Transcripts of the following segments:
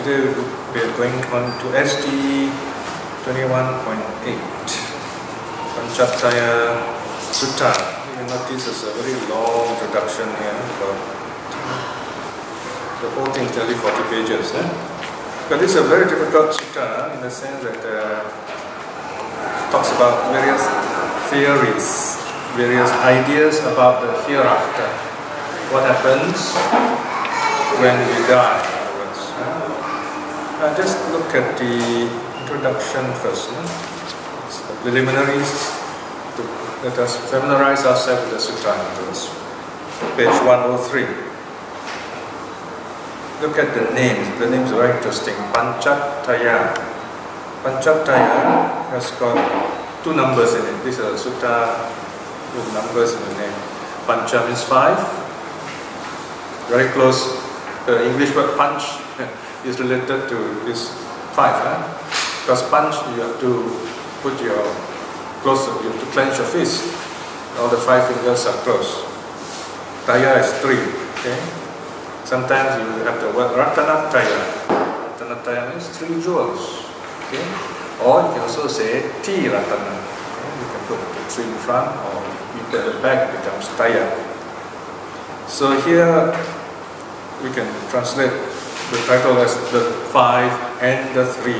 today we are going on to SD 21.8, Panchattaya Sutta. You notice it's a very long introduction here, but the whole thing is only 40 pages. But this is a very difficult sutta in the sense that it talks about various theories, various ideas about the hereafter. What happens when we die? Just look at the introduction first. It's the preliminaries to let us familiarize ourselves with the sutta. Page 103. Look at the names. The names are very interesting. Panchattaya. Panchattaya has got two numbers in it. This is a sutta with numbers in the name. Pancha means 5. Very close. The English word punch is related to this 5. Because punch, you have to put your close, you have to clench your fist. All the 5 fingers are closed. Taya is 3. Okay. Sometimes you have the word Ratanataya. Ratanataya means 3 jewels. Okay. Or you can also say Ti Ratana. Okay. You can put the 3 in front, or at the back becomes Taya. So here we can translate the title as the 5 and the 3.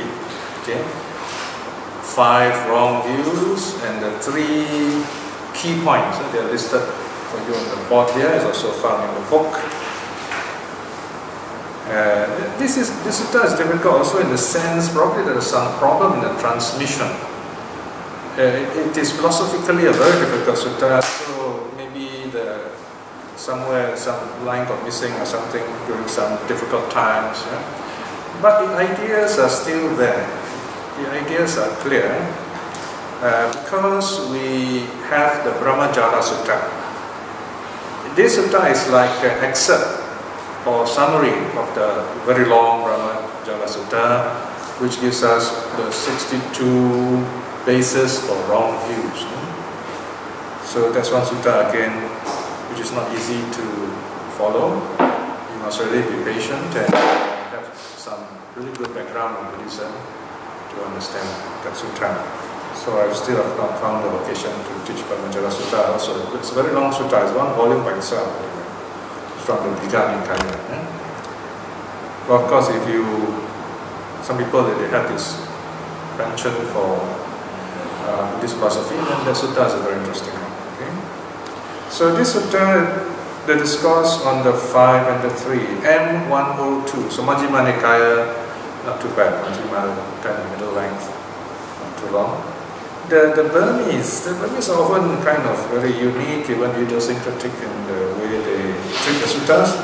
Okay. 5 wrong views and the 3 key points. They are listed for you on the board here. It's also found in the book. This sutta is difficult also in the sense probably there is some problem in the transmission. It is philosophically a very difficult sutta, so maybe somewhere some line got missing or something during some difficult times. But the ideas are still there. The ideas are clear because we have the Brahmajala Sutta. This sutta is like an excerpt or summary of the very long Brahmajala Sutta, which gives us the 62 bases for wrong views. So that's one sutta again, which is not easy to follow. You must really be patient and have some really good background on Buddhism to understand that sutra. So I still have not found the occasion to teach Brahmajala Sutta also. It's a very long sutta, it's one volume by itself. From the Digha Nikaya. Well, of course, some people they have this penchant for this philosophy, and the sutta is very interesting. Okay? So this sutta, the discourse on the 5 and the 3, M102. So Majjhima Nikaya, not too bad. Majjhima kind of middle length, not too long. The Burmese are often kind of very unique, even idiosyncratic in the way they treat the suttas.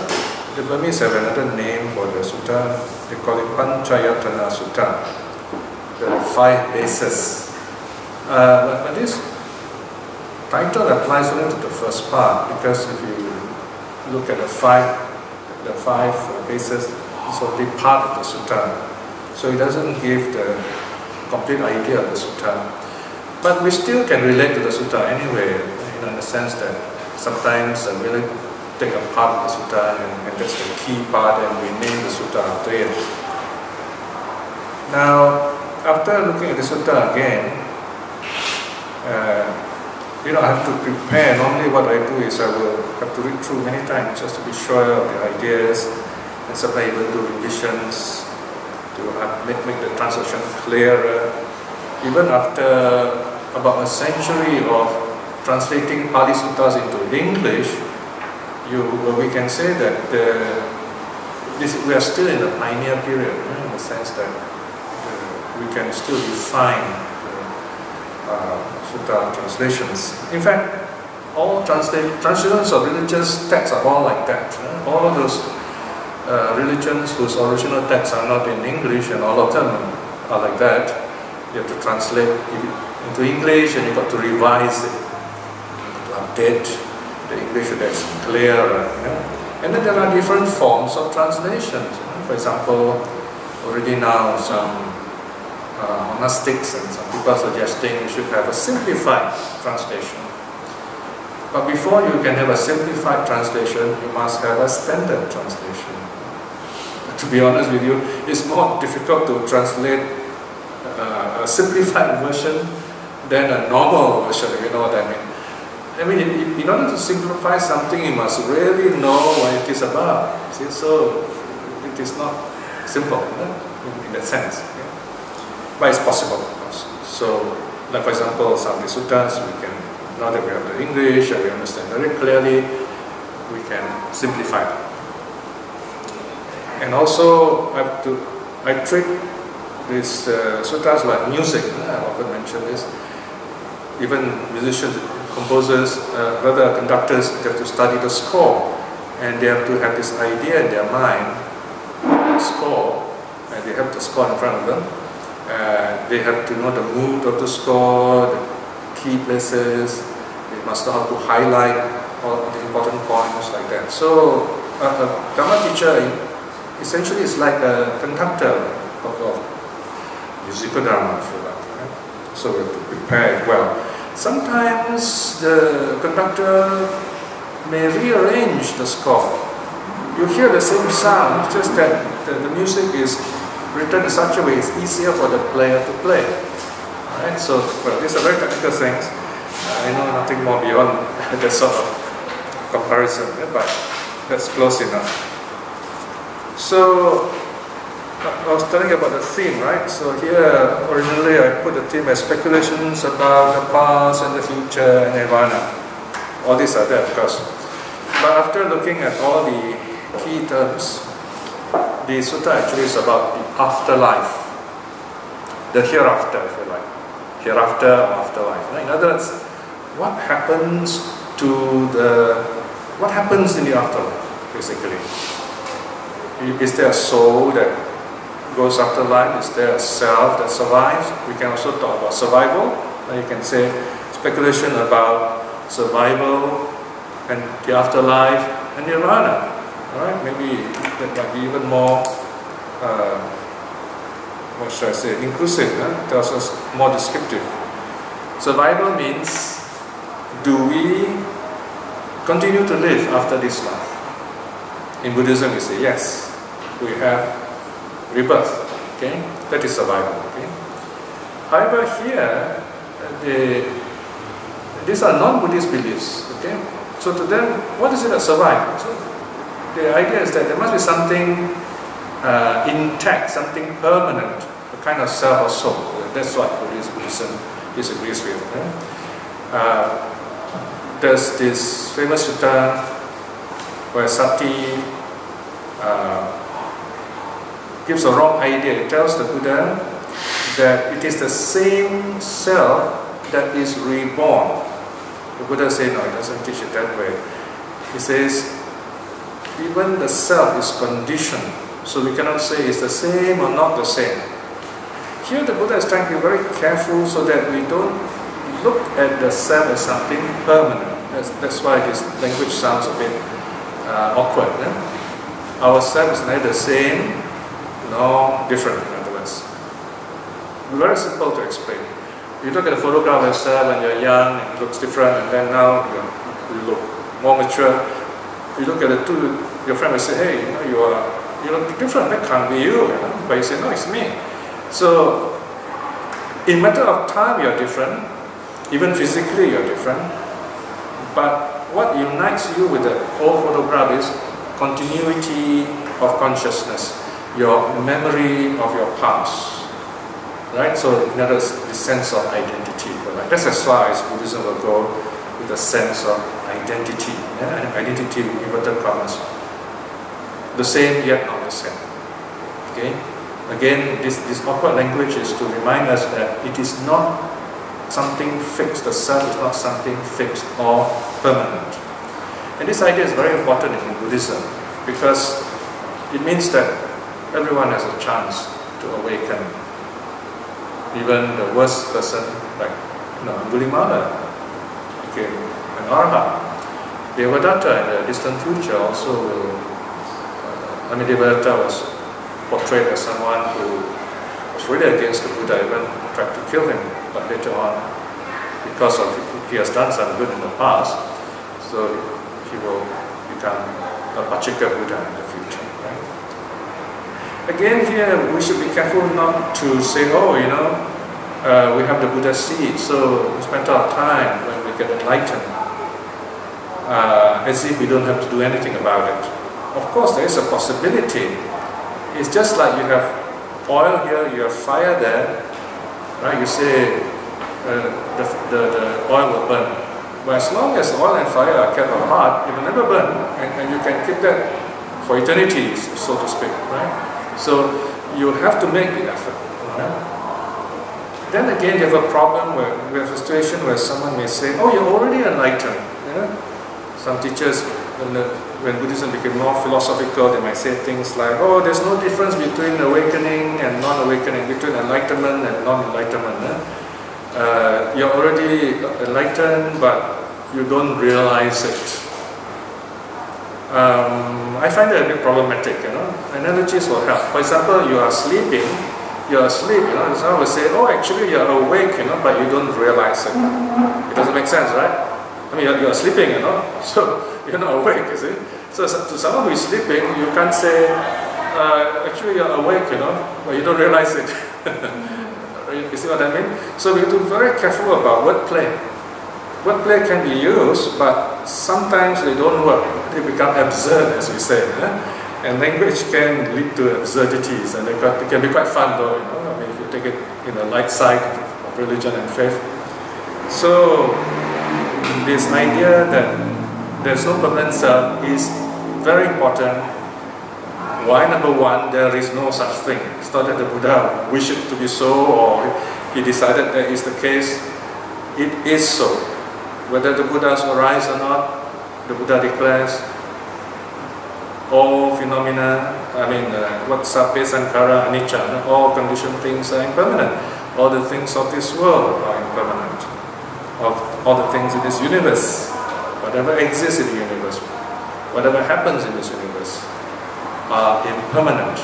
The Burmese have another name for the sutta. They call it Panchayatana Sutta, the 5 bases. But this title applies only to the first part, because if you look at the five bases, it's only part of the sutta. So it doesn't give the complete idea of the sutta. But we still can relate to the sutta anyway, in the sense that sometimes we really take a part of the sutta and that's the key part, and we name the sutta after it. Now, after looking at the sutta again, I have to prepare. Normally what I do is I will have to read through many times just to be sure of the ideas, and sometimes even do revisions to make the translation clearer. Even after about a century of translating Pali Suttas into English, we can say that we are still in the pioneer period, in the sense that we can still define Sutta translations. In fact, all translations of religious texts are all like that. All of those religions whose original texts are not in English, and all of them are like that. You have to translate into English, and you've got to revise it, to update the English so that's clearer. And then there are different forms of translations. For example, already now some monastics and some people are suggesting you should have a simplified translation. But before you can have a simplified translation, you must have a standard translation. to be honest with you, it's more difficult to translate a simplified version than a normal version, if you know what I mean. I mean, in order to simplify something, you must really know what it is about. See? So it is not simple in that sense. But it's possible, of course. So, like for example, some of the suttas, we can, now that we have the English and we understand very clearly, we can simplify it. And also, I treat these suttas like music. I often mention this. Even musicians, composers, rather conductors, they have to study the score, and they have to have this idea in their mind, score, and they have the score in front of them. They have to know the mood of the score, the key places. They must know how to highlight all the important points like that. So a drama teacher essentially is like a conductor of musical drama, if you like. Right? So we have to prepare it well. Sometimes the conductor may rearrange the score. You hear the same sound, just that the music is written in such a way it's easier for the player to play. Right? So, well, these are very technical things. I know nothing more beyond that sort of comparison, but that's close enough. So, I was telling you about the theme, right? So here, originally I put the theme as speculations about the past and the future and Nirvana. All these are there, of course. But after looking at all the key terms, the sutta actually is about the afterlife, the hereafter, if you like. Hereafter or afterlife. In other words, what happens in the afterlife, basically? Is there a soul that goes after life? Is there a self that survives? We can also talk about survival. You can say speculation about survival and the afterlife and Nirvana. Alright, maybe that might be even more, what should I say, inclusive, tells us more descriptive. Survival means, do we continue to live after this life? In Buddhism we say yes, we have rebirth, okay? That is survival, okay? However, here, these are non-Buddhist beliefs, okay? So to them, what is it that survives? So the idea is that there must be something intact, something permanent, a kind of self or soul. That's what Buddhism disagrees with. Okay? There's this famous sutta where Sati gives a wrong idea. It tells the Buddha that it is the same self that is reborn. The Buddha says, no, it doesn't teach it that way. He says, even the self is conditioned, so we cannot say it's the same or not the same. Here the Buddha is trying to be very careful so that we don't look at the self as something permanent. That's why this language sounds a bit awkward. Our self is neither the same nor different, in other words. Very simple to explain. You look at a photograph of yourself when you're young, it looks different, and then now you look more mature. You look at your friend will say, hey, you look different, that can't be you. But you say, no, it's me. So, in matter of time you're different, even physically you're different, but what unites you with the old photograph is continuity of consciousness, your memory of your past. Right? So, in other words, the sense of identity. Right? That's as far as Buddhism will go with the sense of identity. Yeah? Identity with inverted commas. The same yet not the same. Okay? Again, this awkward language is to remind us that it is not something fixed. The self is not something fixed or permanent. And this idea is very important in Buddhism because it means that everyone has a chance to awaken. Even the worst person, like Angulimala, became an arhat. Devadatta in the distant future also will. Devadatta was portrayed as someone who was really against the Buddha, even tried to kill him. But later on, because of he has done some good in the past, so he will become a Pachika Buddha in the future. Right? Again here, we should be careful not to say, oh, you know, we have the Buddha seed, so we spend our time when we get enlightened, as if we don't have to do anything about it. Of course, there is a possibility. It's just like you have oil here, you have fire there, right? You say the oil will burn. But as long as oil and fire are kept apart, it will never burn, and you can keep that for eternity, so to speak, right? So you have to make the effort, right? Then again, you have a problem where we have a situation where someone may say, "Oh, you're already enlightened." You know? Some teachers, when Buddhism became more philosophical, they might say things like, "Oh, there's no difference between awakening and non-awakening, between enlightenment and non-enlightenment." You're already enlightened, but you don't realize it. I find that a bit problematic. You know, analogies will help. For example, you are sleeping. You're asleep, you know, someone will say, oh, actually you're awake, you know, but you don't realize it. It doesn't make sense, right? I mean, you're sleeping, you know, so you're not awake, you see. So to someone who is sleeping, you can't say, actually you're awake, you know, but you don't realize it. You see what I mean? So we have to be very careful about wordplay. Wordplay can be used, but sometimes they don't work. They become absurd, as we say. And language can lead to absurdities, and it can be quite fun though, you know, I mean, if you take it in the light side of religion and faith. So, this idea that there's no permanent self is very important. Why? Number one, there is no such thing. It's not that the Buddha wished it to be so, or he decided that is the case. It is so. Whether the Buddhas arise or not, the Buddha declares, all phenomena, I mean, what sabbe sankhara anicca, all conditioned things are impermanent. All the things of this world are impermanent. Of all the things in this universe, whatever exists in the universe, whatever happens in this universe, are impermanent.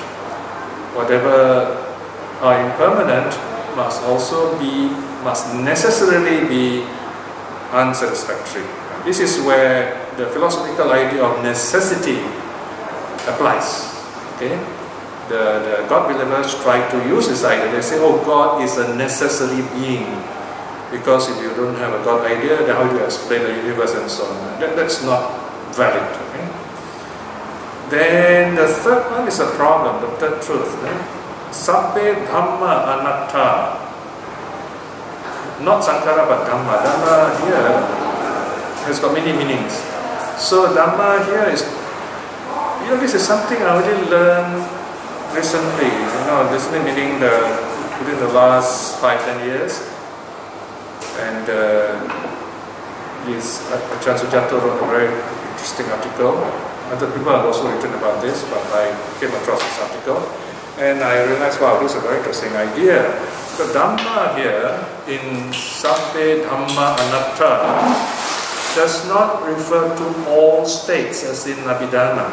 Whatever are impermanent must necessarily be unsatisfactory. This is where the philosophical idea of necessity applies. Okay, the God believers try to use this idea. They say, "Oh, God is a necessary being," because if you don't have a God idea, then how do you explain the universe and so on? That's not valid. Okay? Then the third one is a problem. The third truth: sabbe dhamma anatta. Not sankhara, but dhamma. Dhamma here has got many meanings. So dhamma here is, you know, this is something I already learned recently. You know, recently meaning within the last 5-10 years. And Achan Sujato wrote a very interesting article. Other people have also written about this, but I came across this article. And I realized, wow, this is a very interesting idea. The Dhamma here, in Sabbe Dhamma Anatta, does not refer to all states as in Abhidhamma.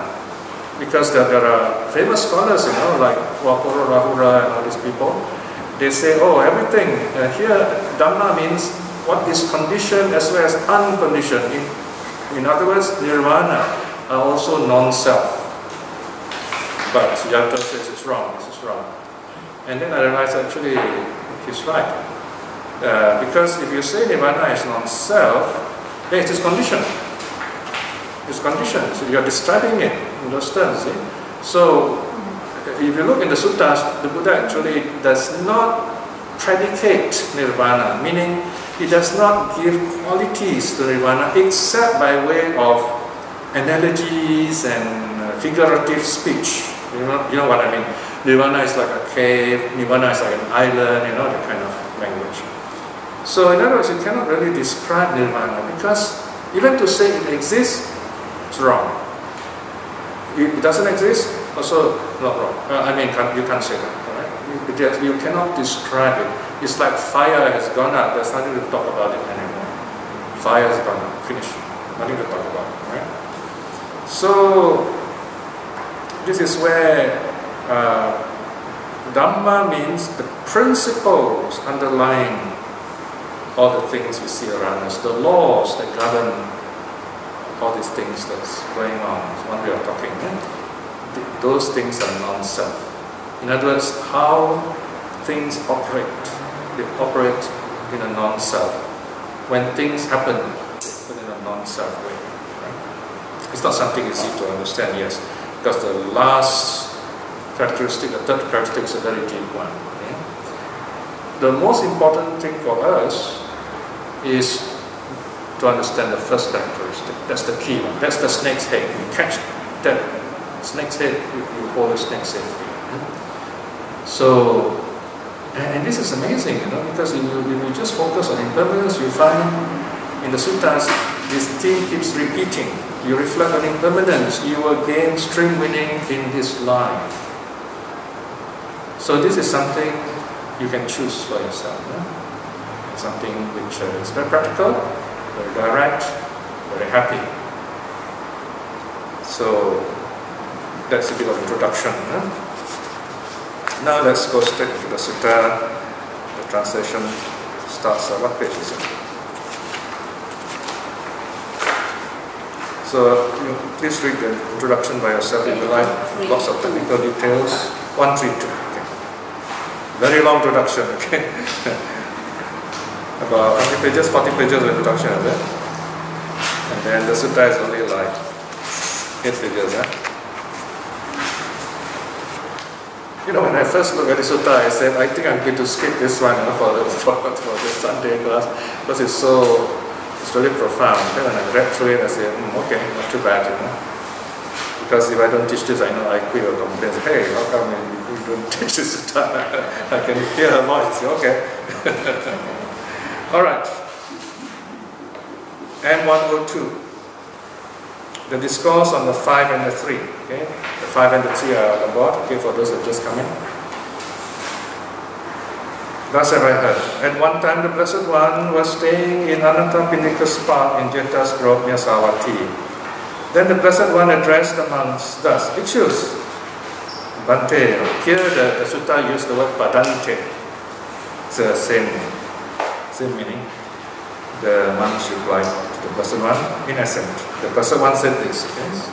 Because there are famous scholars, you know, like Wakoro Rahura and all these people. They say, oh, everything here, Dhamma means what is conditioned as well as unconditioned. In other words, Nirvana are also non-self. But Sujato says it's wrong, this is wrong. And then I realized actually he's right. Because if you say Nirvana is non-self, then it is conditioned. It's conditioned, so you're describing it in those terms. See? So, if you look in the suttas, the Buddha actually does not predicate Nirvana, meaning he does not give qualities to Nirvana except by way of analogies and figurative speech. You know what I mean? Nirvana is like a cave, Nirvana is like an island, you know, that kind of language. So in other words, you cannot really describe Nirvana because even to say it exists, it's wrong. It doesn't exist, also not wrong. I mean, you can't say that, right? You cannot describe it. It's like fire has gone out, there's nothing to talk about it anymore. Fire has gone out, finished, nothing to talk about, right? So, this is where Dhamma means the principles underlying all the things we see around us, the laws that govern all these things that's going on, one way of talking. Those things are non-self. In other words, how things operate. They operate in a non-self. When things happen, they happen in a non-self way. Right? It's not something easy to understand, yes, because the last characteristic, the third characteristic, is a very deep one. Okay? The most important thing for us is to understand the first characteristic. That's the key one. That's the snake's head. You catch that snake's head, you hold the snake's head. So, and this is amazing, because if you just focus on impermanence, you find in the suttas, this theme keeps repeating. You reflect on impermanence, you will gain string winning in this life. So this is something you can choose for yourself. Something which is very practical, very direct, very happy. So that's a bit of introduction. Now let's go straight into the sutta. The translation starts at what page is it? So please read the introduction by yourself if you like. Lots of technical details. 132. Okay. Very long introduction. Okay. About how many pages? 40 pages of introduction, is it? And then the sutta is only like 8 pages. When I first looked at the sutta, I said, I think I'm going to skip this one for the Sunday class because it's really profound. Then when I read through it, I said, okay, not too bad, Because if I don't teach this, I know I quit or complain. Hey, how come you don't teach this sutta? I can hear her voice. Okay. All right. And 102. The discourse on the 5 and the 3. Okay, the 5 and the 3 are on board. Okay, for those that just come in. Thus have I heard. At one time, the Blessed One was staying in Anantapindika's park in Jeta's grove near Savatthi. Then the Blessed One addressed the monks thus: Bhikshus, Bhante. Here the sutta used the word Padante. It's the same meaning. The monks replied to the Blessed One in essence. The Blessed One said this. Yes?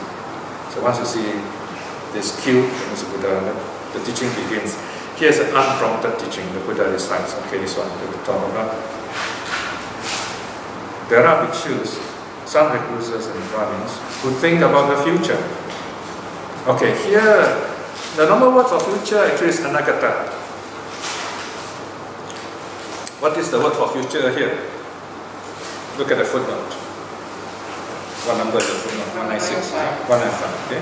So once you see this cue, the teaching begins. Here's an unprompted teaching. The Buddha decides, okay, this one we will talk about. There are bhikshus, some recluses and brahmins, who think about the future. Okay, here, the normal word for future actually is anagata. What is the word for future here? Look at the footnote. What number is the footnote? 196. 195. Okay.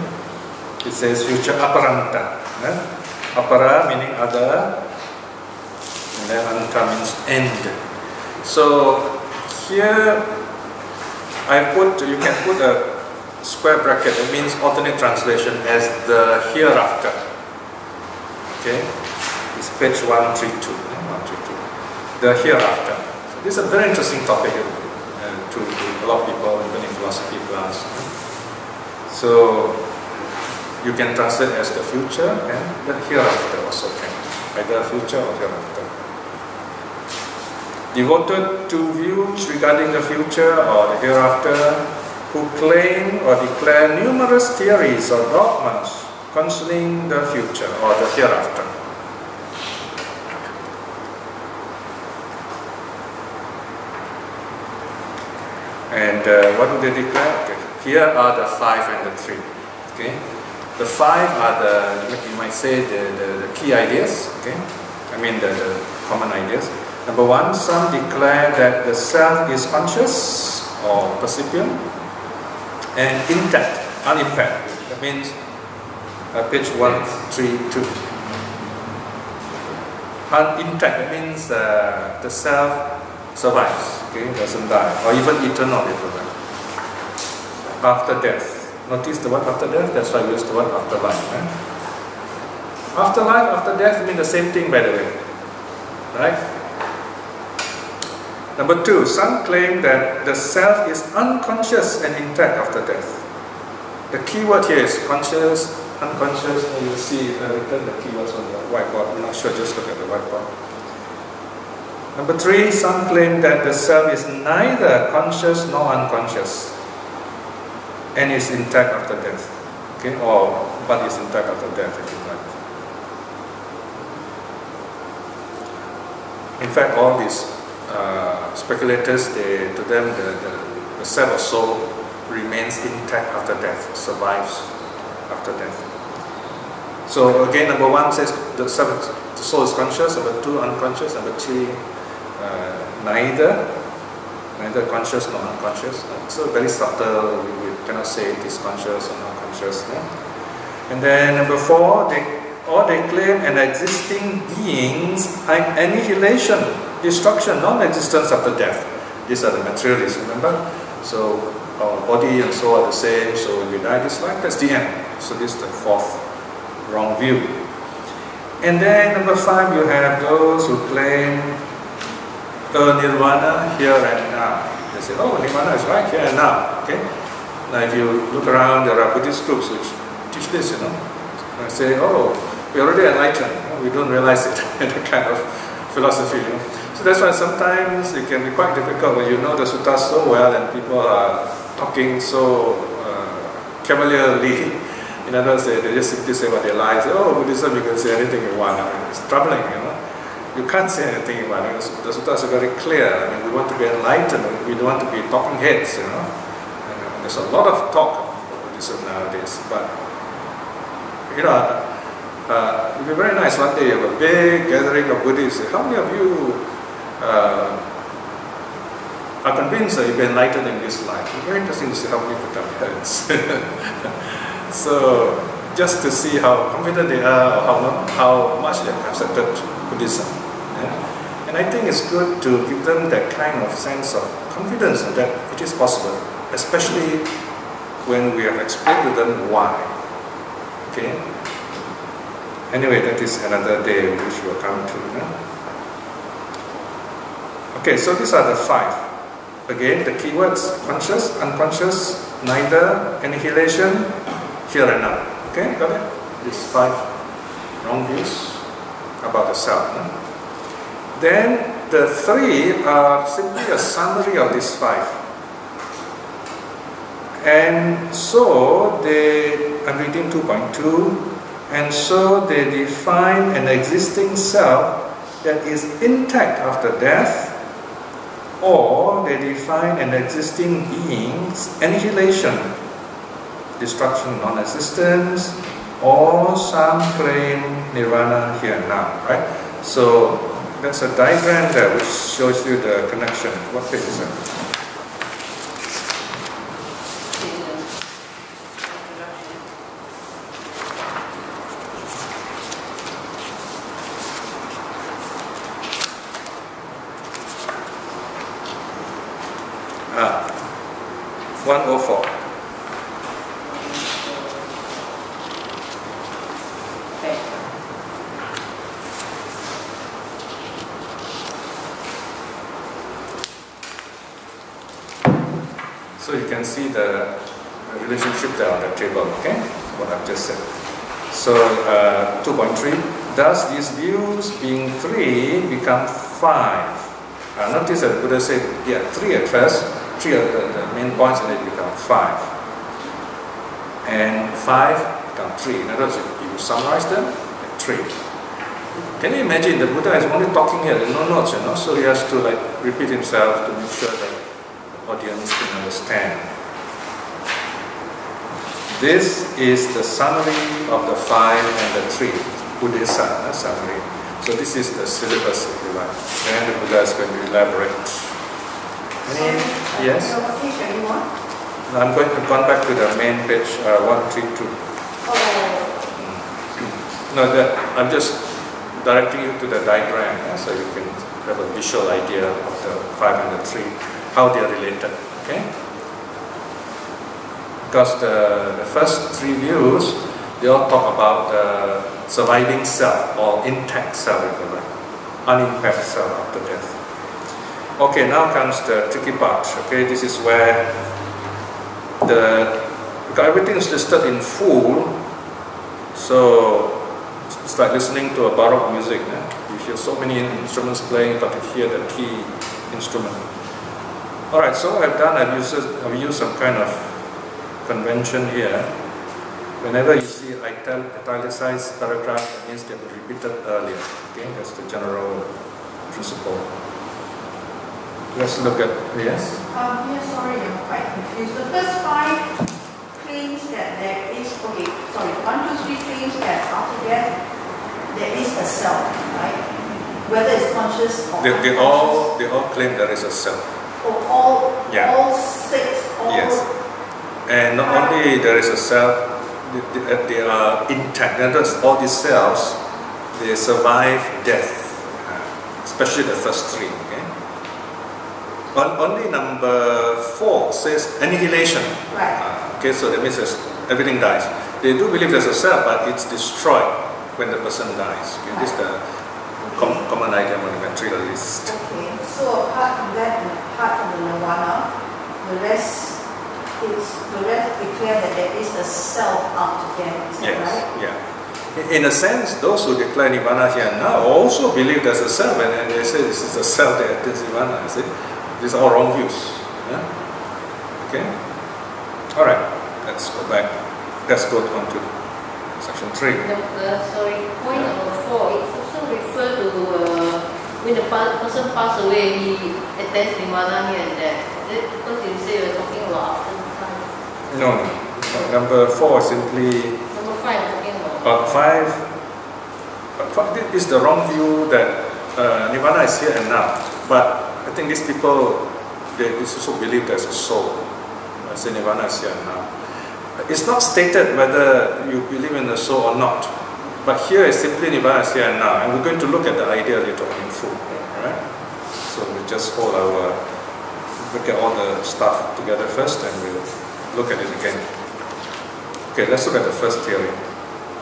It says future aparanta. Apara meaning other, and then anta means end. So here you can put a square bracket. It means alternate translation as the hereafter. Okay. It's page 132. 132. The hereafter. So this is a very interesting topic. To a lot of people, even in philosophy class. So you can translate as the future and the hereafter also can. Either future or hereafter. Devoted to views regarding the future or the hereafter, who claim or declare numerous theories or dogmas concerning the future or the hereafter. And what do they declare? Okay. Here are the 5 and the 3. Okay, the 5 are you might say the key ideas. Okay, I mean the common ideas. Number 1, some declare that the self is conscious or percipient and intact, unimpaired. That means page 132. Intact. That means the self survives, okay, doesn't die, or even eternal eternal. After death. Notice the word after death, that's why I use the word afterlife. Right? Afterlife, after death mean the same thing, by the way. Right? Number 2, some claim that the self is unconscious and intact after death. The key word here is conscious, unconscious, and you'll see written the keywords on the whiteboard. I'm not sure, just look at the whiteboard. Number 3, some claim that the self is neither conscious nor unconscious and is intact after death. Okay, or but is intact after death, if you like. In fact, all these speculators, to them, the self or soul remains intact after death, survives after death. So again, number one says the soul is conscious, number two, unconscious, number three, neither conscious nor unconscious. So very subtle, we cannot say it is conscious or not conscious. And then number four, they claim an existing being's annihilation, destruction, non-existence after death. These are the materialists, remember? So our body and soul are the same, so when we die, this life, that's the end. So this is the fourth wrong view. And then number five, you have those who claim Nirvana here and now. They say, oh, Nirvana is right here and now. Okay? Now if you look around, there are Buddhist groups which teach this, you know. I say, oh, we're already enlightened. We don't realize it. That kind of philosophy, you know. So that's why sometimes it can be quite difficult when you know the suttas so well and people are talking so cavalierly. In other words, they just simply say what they like. Say, oh, Buddhism, you can say anything you want. I mean, it's troubling, you know. You can't say anything you want. The suttas are very clear. I mean, we want to be enlightened. We don't want to be talking heads, you know. And there's a lot of talk about Buddhism nowadays. But, you know, it would be very nice one day you have a big gathering of Buddhists. How many of you are convinced that you've been enlightened in this life? It's very interesting to see how many put up hands. So, just to see how confident they are or how much they have accepted Buddhism. Yeah? And I think it's good to give them that kind of sense of confidence that it is possible, especially when we have explained to them why. Okay? Anyway, that is another day which we'll come to. Okay, so these are the five. Again, the keywords: conscious, unconscious, neither, annihilation, here and now. Okay, got it? These five wrong views about the self. Then the three are simply a summary of these five. And so I'm reading 2.2. And so they define an existing self that is intact after death, or they define an existing being's annihilation, destruction, non-existence, or some claim Nirvana here and now, right? So that's a diagram there which shows you the connection. What page is that? Ah, 104. So you can see the relationship there on the table, okay? What I've just said. So 2.3, thus these views being three become five. Notice that Buddha said, yeah, three at first, three are the main points, and then become five. And five become three. In other words, if you summarize them, three. Can you imagine the Buddha is only talking here, no notes, you know, so he has to like repeat himself to make sure that the audience can understand. This is the summary of the five and the three, Buddhisa summary. So this is the syllabus, if you like. Then the Buddha is going to elaborate. Yes? What page are you on? I'm going to come back to the main page 132. No, I'm just directing you to the diagram, so you can have a visual idea of the five and the three, how they are related. Okay? Because the first three views, they all talk about the surviving self or intact self, if you like, unimpaired self after death. Okay, now comes the tricky part. Okay, this is where because everything is listed in full, so it's like listening to a baroque music. You hear so many instruments playing, but you hear the key instrument. All right, so what I've done, I've used some kind of convention here. Whenever you see italicized paragraph, that means they were repeated earlier. Okay, that's the general principle. Let's look at, yes? Sorry, I'm quite confused. The first 5 claims that there is, 1, 2, 3 claims that after death there is a self, right? Whether it's conscious or they all claim there is a self. All 6, yes. And not only there is a self, they are intact. In other words, all these selves, they survive death, especially the first 3. Okay. Only number 4 says annihilation. Right. Okay, so that means everything dies. They do believe there's a self, but it's destroyed when the person dies. Okay, this is the common idea among the materialist. Okay, so apart from that, apart from the Nirvana, the rest declare that there is a self after death. Is that right? Yeah. In a sense, those who declare Nirvana here and now also believe there's a self, and they say this is a self that is Nirvana. You see? These are all wrong views. Yeah? Okay? Alright, let's go back. Let's go on to section 3. Point number 4, it also refers to when the person passed away, he attends Nirvana here and there. Because you say you're talking about afterlife. No. Number 4 simply. Number 5, I'm talking about. 5 is the wrong view that Nirvana is here and now. But I think these people, they also believe there's a soul. I say Nirvana is here and now. It's not stated whether you believe in the soul or not. But here is simply Nirvana is here and now. And we're going to look at the idea later on in full. Alright? So we just look at all the stuff together first, and we'll look at it again. Okay, let's look at the first theory.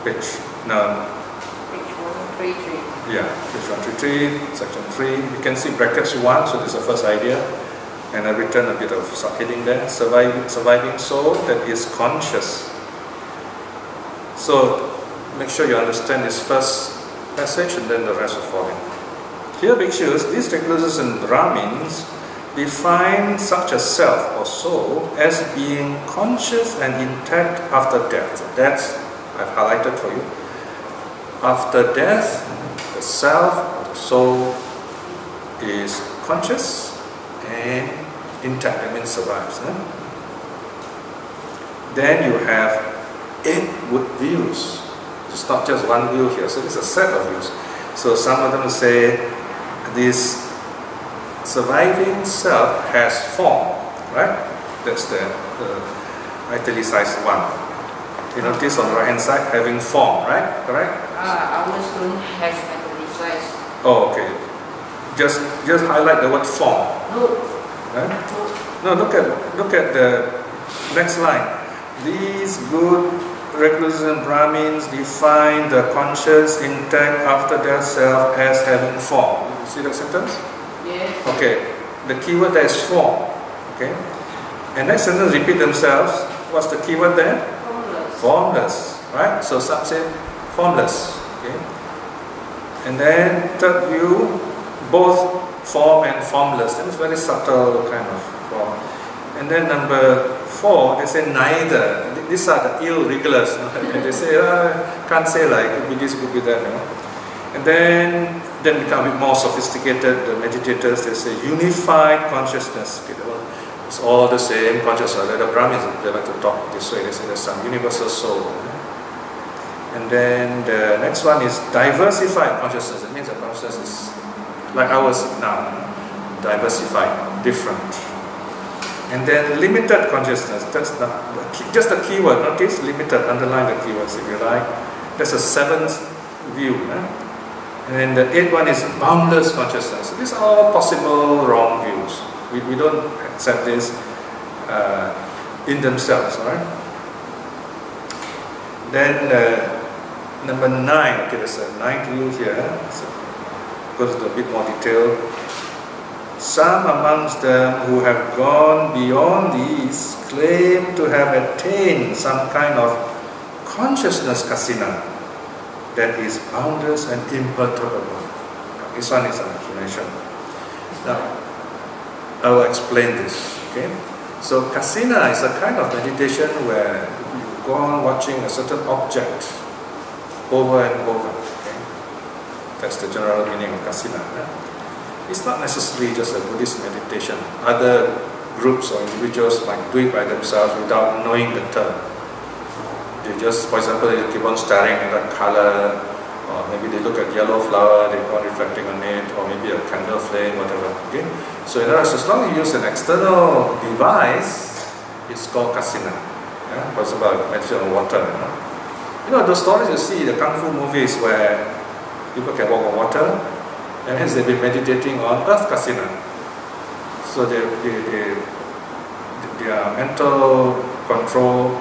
Page 133. Yeah, page 133, section 3. You can see brackets 1, so this is the first idea. And I've written a bit of subheading there. Surviving soul that is conscious. So, make sure you understand this first passage and then the rest will follow. Here, bhikshus, these recluses and Brahmins define such a self or soul as being conscious and intact after death. That's, I've highlighted for you. After death, the self or the soul is conscious and intact, that means survives. Then you have 8 wood views. It's not just one view here, so it's a set of views. So some of them say this surviving self has form, right? That's the italicized one. You notice on the right hand side having form, right? Correct? Ours don't have italicized. Oh, okay. Just highlight the word form. No. Right? No, look at the next line. These good recluses and Brahmins define the conscious, intact, after death self as having form. You see that sentence? Yes. Okay. The keyword there is form. Okay. And next sentence repeat themselves. What's the keyword there? Formless. Formless. Right? So some say formless. Okay. And then third view, both form and formless. That is very subtle kind of form. And then number 4, they say neither. These are the irregulars. And they say, can't say like, could be this, could be that. And then become a bit more sophisticated, the meditators, they say unified consciousness. Okay, it's all the same consciousness. The Brahmins, they like to talk this way. They say there's some universal soul. And then the next one is diversified consciousness. It means that consciousness is like ours now, diversified, different. And then limited consciousness, that's just the keyword, notice limited, underline the keywords if you like. That's a 7th view. And then the 8th one is boundless consciousness. So these are all possible wrong views. We don't accept this in themselves, alright? Then number 9, okay, there's a 9th view here. So goes into a bit more detail. Some amongst them who have gone beyond these claim to have attained some kind of consciousness kasina that is boundless and imperturbable. This one is an explanation. Now, I will explain this. Okay? So kasina is a kind of meditation where you go on watching a certain object over and over. Okay? That's the general meaning of kasina. It's not necessarily just a Buddhist meditation. Other groups or individuals might do it by themselves without knowing the term. They just, for example, they keep on staring at that color, or maybe they look at yellow flower, they go on reflecting on it, or maybe a candle flame, whatever. Okay. So in other words, as long as you use an external device, it's called kasina. Yeah? For example, meditation on water. You know those stories you see, the kung fu movies where people can walk on water, and hence they've been meditating on earth kasina. So their mental control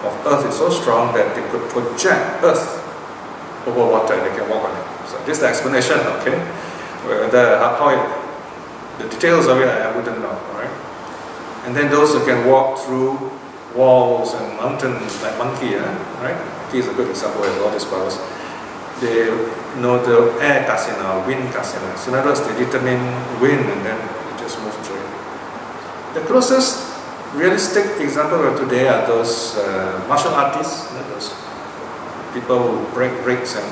of earth is so strong that they could project earth over water and they can walk on it. So this is the explanation, okay? The details of it I wouldn't know, right? And then those who can walk through walls and mountains like monkey, right? Monkey is a good example of all these powers. They know the air kasina, wind kasina. So in other words, they determine wind and then they just move through it. The closest realistic example of today are those martial artists, those people who break bricks and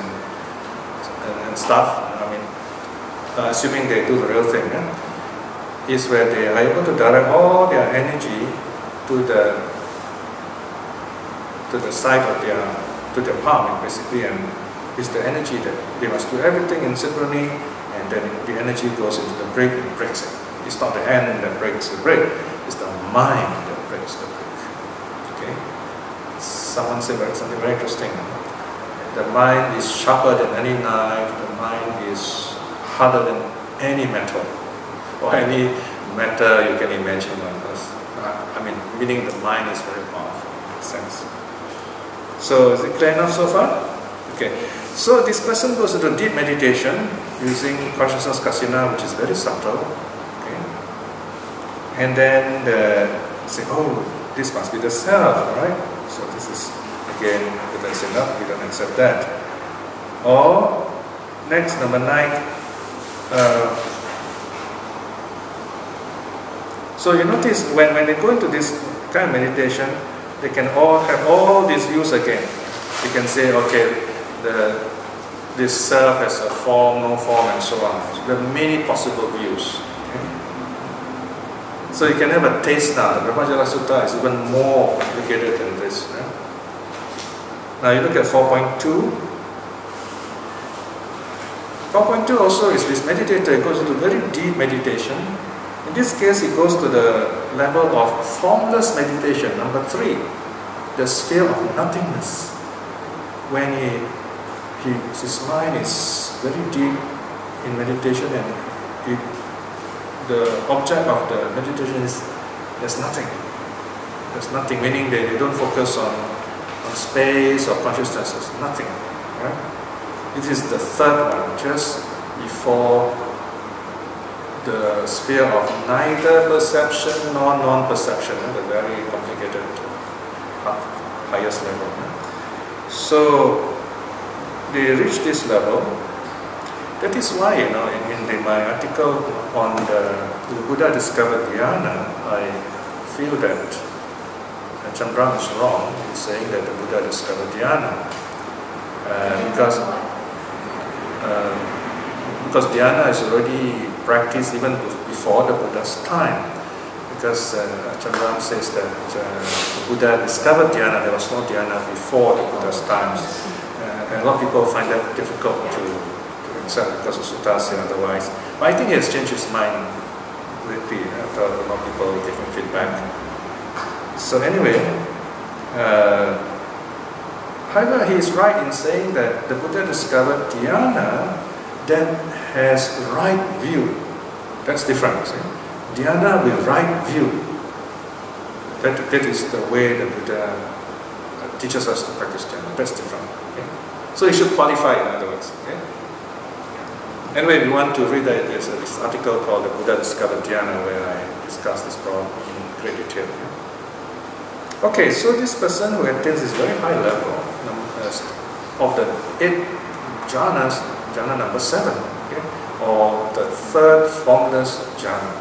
stuff. I mean, assuming they do the real thing, is where they are able to direct all their energy to the side of their palm, basically, and it's the energy that they must do everything in synchrony, and then the energy goes into the brick and breaks it. It's not the hand that breaks the brick, it's the mind that breaks the brick. Okay? Someone said something very interesting. The mind is sharper than any knife, the mind is harder than any metal, or any matter you can imagine on earth. I mean, meaning the mind is very powerful, in a sense. So, is it clear enough so far? Okay. So, this person goes into deep meditation using consciousness kasina, which is very subtle. Okay. And then say, oh, this must be the self, right? So, this is, again, if that's enough, we don't accept that. Or, next, number 9. So you notice when they go into this kind of meditation, they can all have all these views again. You can say, okay, this self has a form, no form, and so on. So there are many possible views. Okay? So you can have a taste now. The Brahmajala Sutta is even more complicated than this. Right? Now you look at 4.2. 4.2 also is this meditator goes into very deep meditation. In this case, he goes to the level of formless meditation. Number 3, the sphere of nothingness. When his mind is very deep in meditation, and the object of the meditation is there's nothing. There's nothing, meaning they don't focus on space or consciousness. There's nothing. Right? It is the third one, just before the sphere of neither perception nor non-perception, the very complicated highest level. So they reach this level. That is why, in my article on the Buddha discovered dhyana, I feel that Chandram is wrong in saying that the Buddha discovered dhyana, because dhyana is already practiced even before the Buddha's time. Because Chandram says that the Buddha discovered dhyana, there was no dhyana before the Buddha's times. And a lot of people find that difficult to accept because of suttas and otherwise. But I think he has changed his mind lately after a lot of people gave him feedback. So anyway, however, he is right in saying that the Buddha discovered dhyana then has right view. That's different. See? Dhyana with right view. That is the way the Buddha teaches us to practice dhyana. That's different. Okay? So you should qualify, in other words. Okay? Anyway, we want to read there's this article called The Buddha Discovered Dhyana, where I discuss this problem in great detail. Okay, so this person who attains this very high level of the 8 jhanas, jhana number 7, okay, or the third formless jhana.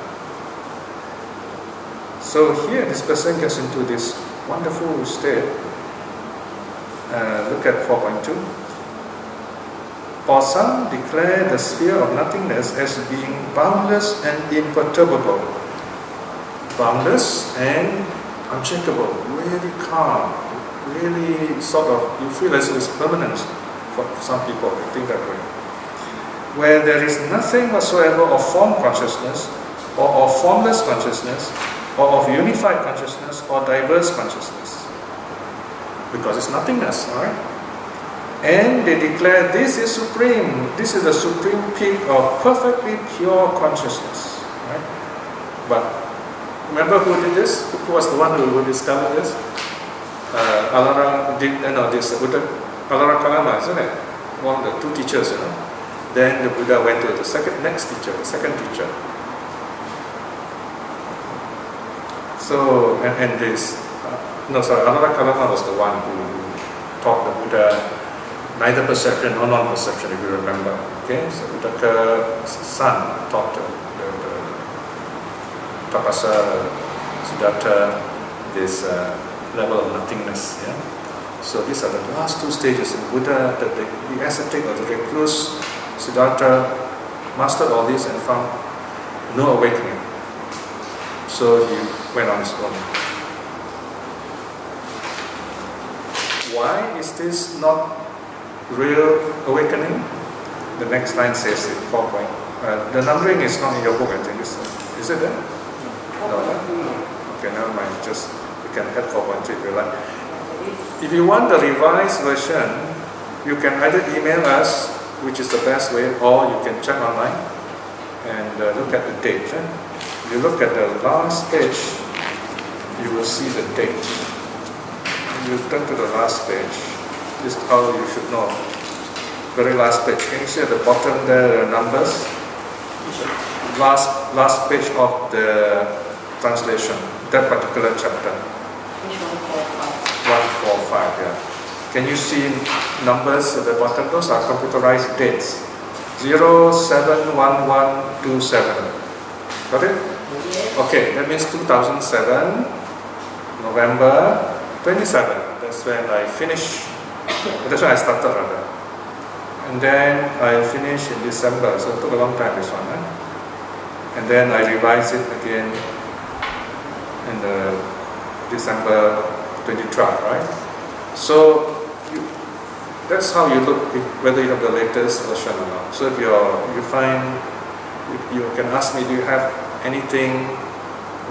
So here this person gets into this wonderful state. Look at 4.2. or some declare the sphere of nothingness as being boundless and imperturbable. Boundless and unshakable, really calm, really sort of, you feel as if it's permanent for some people, I think that way. Where there is nothing whatsoever of form consciousness, or of formless consciousness, or of unified consciousness, or diverse consciousness. Because it's nothingness, alright? And they declare this is supreme, this is the supreme peak of perfectly pure consciousness. Right? But remember who did this? Who was the one who discovered this? Alara Kalama, isn't it? One of the two teachers, you know. Then the Buddha went to the next teacher, the second teacher. So, and this, Alara Kalama was the one who taught the Buddha neither perception nor non-perception, if you remember. Okay, so Buddha's son taught the Tapasa Siddhartha this level of nothingness. Yeah? So these are the last two stages in Buddha, that the ascetic or the recluse Siddhartha mastered all this and found no awakening. So he went on his own. Why is this not real awakening? The next line says it, 4 point. The numbering is not in your book, I think. Is it there? No. Okay, never mind. Just, you can add 4.3 if you like. If you want the revised version, you can either email us, which is the best way, or you can check online and look at the date. If you look at the last page, you will see the date. You turn to the last page. This is how you should know. Very last page. Can you see at the bottom there the numbers? Last page of the translation, that particular chapter. 145, yeah. Can you see numbers at the bottom? Those are computerized dates. 071127. Got it? Yes. Okay, that means 2007, November 27. That's when I finished. That's when I started rather. And then I finished in December, so it took a long time this one. And then I revised it again in the December 2012, right? So that's how you look, whether you have the latest version or not. So if you find, you can ask me, do you have anything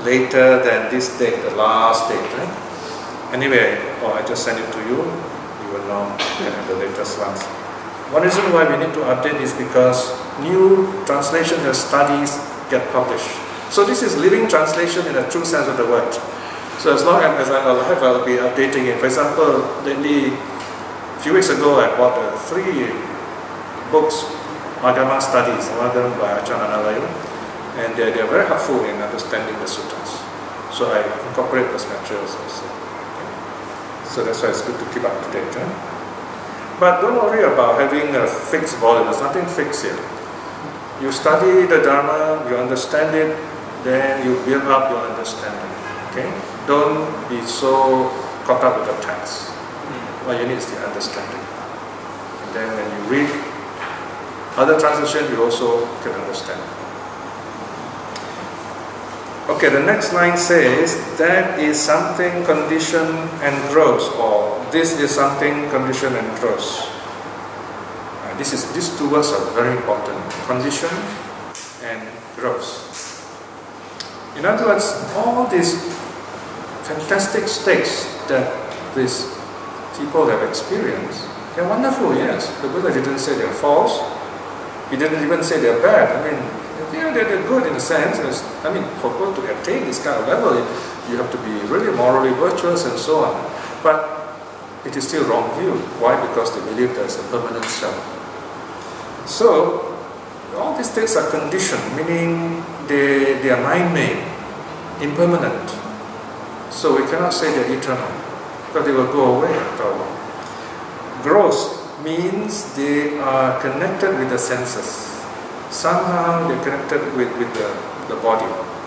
later than this date, the last date, right? Anyway, I just send it to you. You will know you have the latest ones. One reason why we need to update is because new translations and studies get published. So this is living translation in a true sense of the word. So as long as I'll be updating it. For example, lately, a few weeks ago, I bought 3 books, Agama Studies, one of them by Ajahn Analayo, and they are very helpful in understanding the sutras. So I incorporate those materials also. Okay. So that's why it's good to keep up to date. But don't worry about having a fixed volume. There's nothing fixed here. You study the Dharma, you understand it, then you build up your understanding. Okay? Don't be so caught up with the text. What you need is the understanding. And then when you read other translations, you also can understand. Okay, the next line says, that is something conditioned and grows, or this is something conditioned and grows. These 2 words are very important, condition and grows. In other words, all these fantastic states that these people have experienced, they're wonderful, yes. The Buddha didn't say they're false. He didn't even say they're bad. I mean, yeah, they're good in a sense. I mean, for people to attain this kind of level, you have to be really morally virtuous and so on. But it is still wrong view. Why? Because they believe there's a permanent self. So, all these states are conditioned, meaning they are mind-made, impermanent. So we cannot say they're eternal, because they will go away after a while. Gross means they are connected with the senses. Somehow they're connected with the body.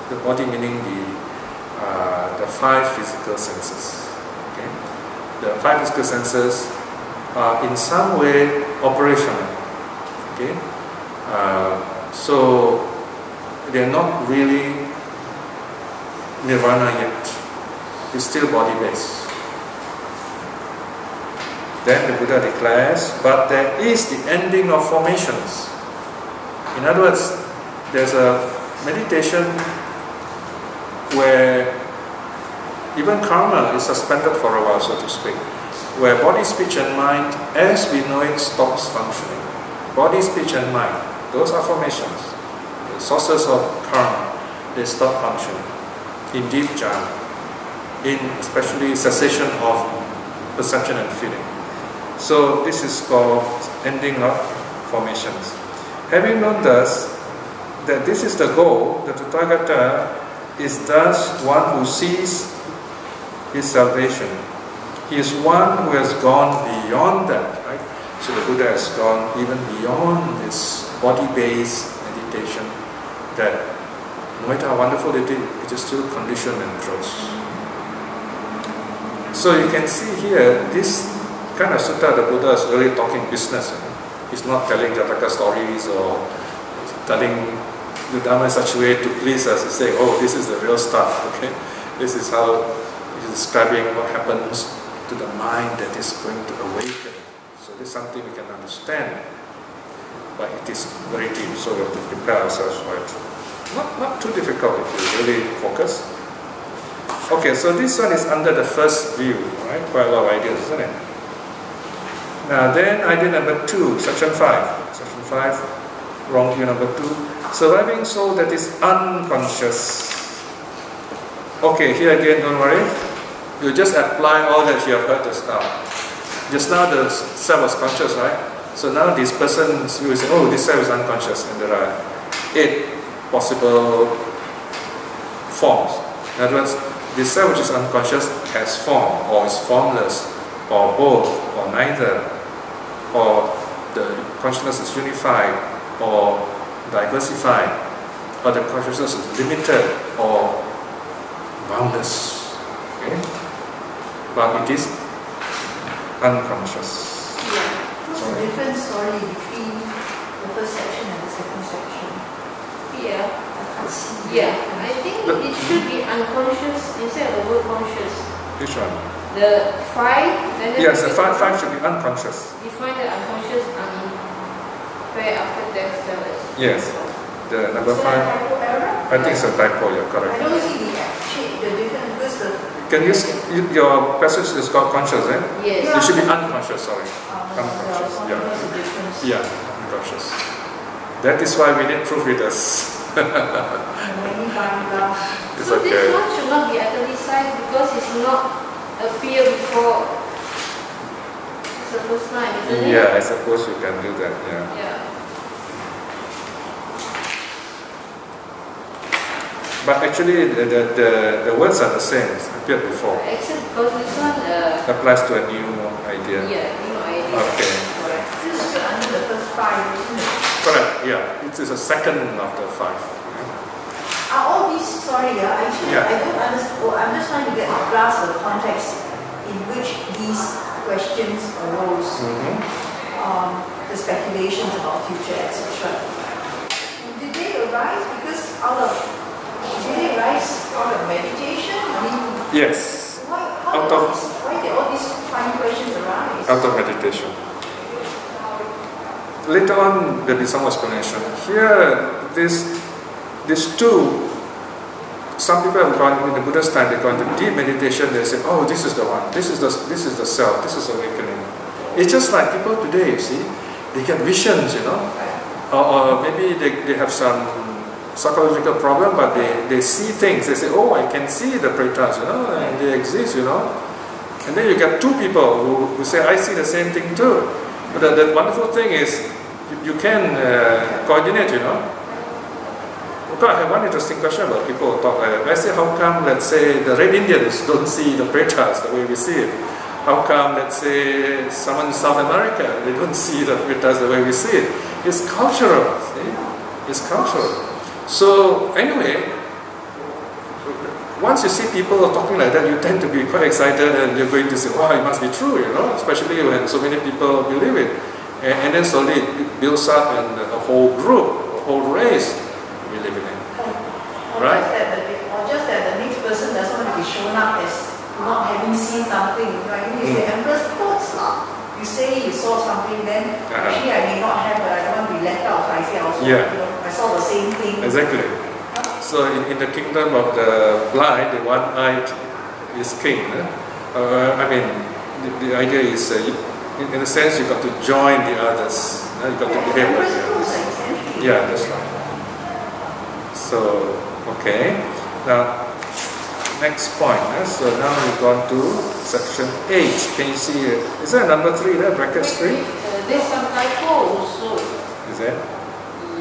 The body meaning the 5 physical senses. Okay? The 5 physical senses are in some way operational. Okay, so they're not really Nirvana yet. It's still body-based. Then the Buddha declares, but there is the ending of formations. In other words, there's a meditation where even karma is suspended for a while, so to speak, where body, speech and mind, as we know it, stops functioning. Body, speech and mind, those are formations, the sources of karma. They stop functioning in deep jhana, in especially cessation of perception and feeling. So this is called ending of formations. Having known thus that this is the goal, the Tathagata is thus one who sees his salvation. He is one who has gone beyond that, right? So the Buddha has gone even beyond this body-based meditation, that no matter how wonderful it is still conditioned and gross. So you can see here, this kind of sutta, the Buddha is really talking business. He's not telling Jataka stories or telling the Dhamma in such a way to please us. He's saying, oh, this is the real stuff, okay? This is how he's describing what happens to the mind that is going to awaken. So this is something we can understand, but it is very deep, so we have to prepare ourselves for it. Not too difficult if you really focus. Okay, so this one is under the first view, right? Quite a lot of ideas, isn't it? Now then, idea number 2, section 5. Section 5, wrong view number 2. Surviving soul that is unconscious. Okay, here again, don't worry. You just apply all that you have heard just now. Just now the self was conscious, right? So now this person's view is, oh, this self is unconscious, and there are 8 possible forms. In other words, this self which is unconscious has form, or is formless, or both, or neither, or the consciousness is unified, or diversified, or the consciousness is limited, or boundless. Okay? But it is unconscious. Yeah. What's the difference, sorry, between the first section and the second section? Yeah. I can't see. Yeah, I think it should be unconscious instead of the word conscious. Which one? The 5, then Yes, the 5 should be unconscious. define the unconscious where after death service. Yes. The number Is 5, that a typo error? I think it's a typo, you're I correct. don't see the difference because the Can you, your passage is called conscious, eh? Yes. It should be unconscious, sorry. there's Unconscious, yeah. a difference. Yeah, unconscious. That is why we need proofreaders. Many paragraphs. It's So this okay. one should not be italicized because it's not appear before. It's the first time, isn't it? Yeah, I suppose you can do that, yeah. Yeah. But actually, the words are the same, it's appeared before. Except because this one, Applies to a new idea. yeah, new idea. Okay. Correct. This is under the first 5, isn't it? Correct, yeah. It is a second of the 5. Are all these, sorry, actually, Yeah. I don't understand. Oh, I'm just trying to get a grasp of the context in which these questions arose. The speculations about future, etc. Did they arise did they arise out of meditation? I mean, Yes, why did all these fine questions arise? out of meditation. Later on, there will be some explanation. Here, these 2, some people have gone, in the Buddha's time, they go into deep meditation, they say, oh, this is the one, this is the self, this is awakening. It's just like people today, you see, they get visions, you know, or maybe they have some psychological problem, but they see things, they say, oh, I can see the pretas, you know, and they exist, you know. And then you get 2 people who say, I see the same thing too. But the wonderful thing is, you can coordinate, you know. Okay, I have one interesting question about people who talk. Let's say, how come, let's say, the Red Indians don't see the pretas the way we see it? How come, let's say, someone in South America, they don't see the pretas the way we see it? It's cultural, see? It's cultural. So, anyway, once you see people talking like that, you tend to be quite excited and you're going to say, wow, it must be true, you know, especially when so many people believe it. And then slowly it builds up and a whole group, a whole race we live in it. Right? Or just that the next person doesn't want to be shown up as not having seen something. Right? You say, Empress quotes lah. You say you saw something, then actually I may not have, but I don't want to be left out. I say also, I saw the same thing. Exactly. So in the kingdom of the blind, the one-eyed is king. I mean, the idea is, in a sense, you got to join the others. You got to behave like the others. Yeah, that's right. So, okay. Now, next point. So now we've gone to section 8. Can you see it? Is there a number 3 there? Brackets 3? There's some typo also. Is there?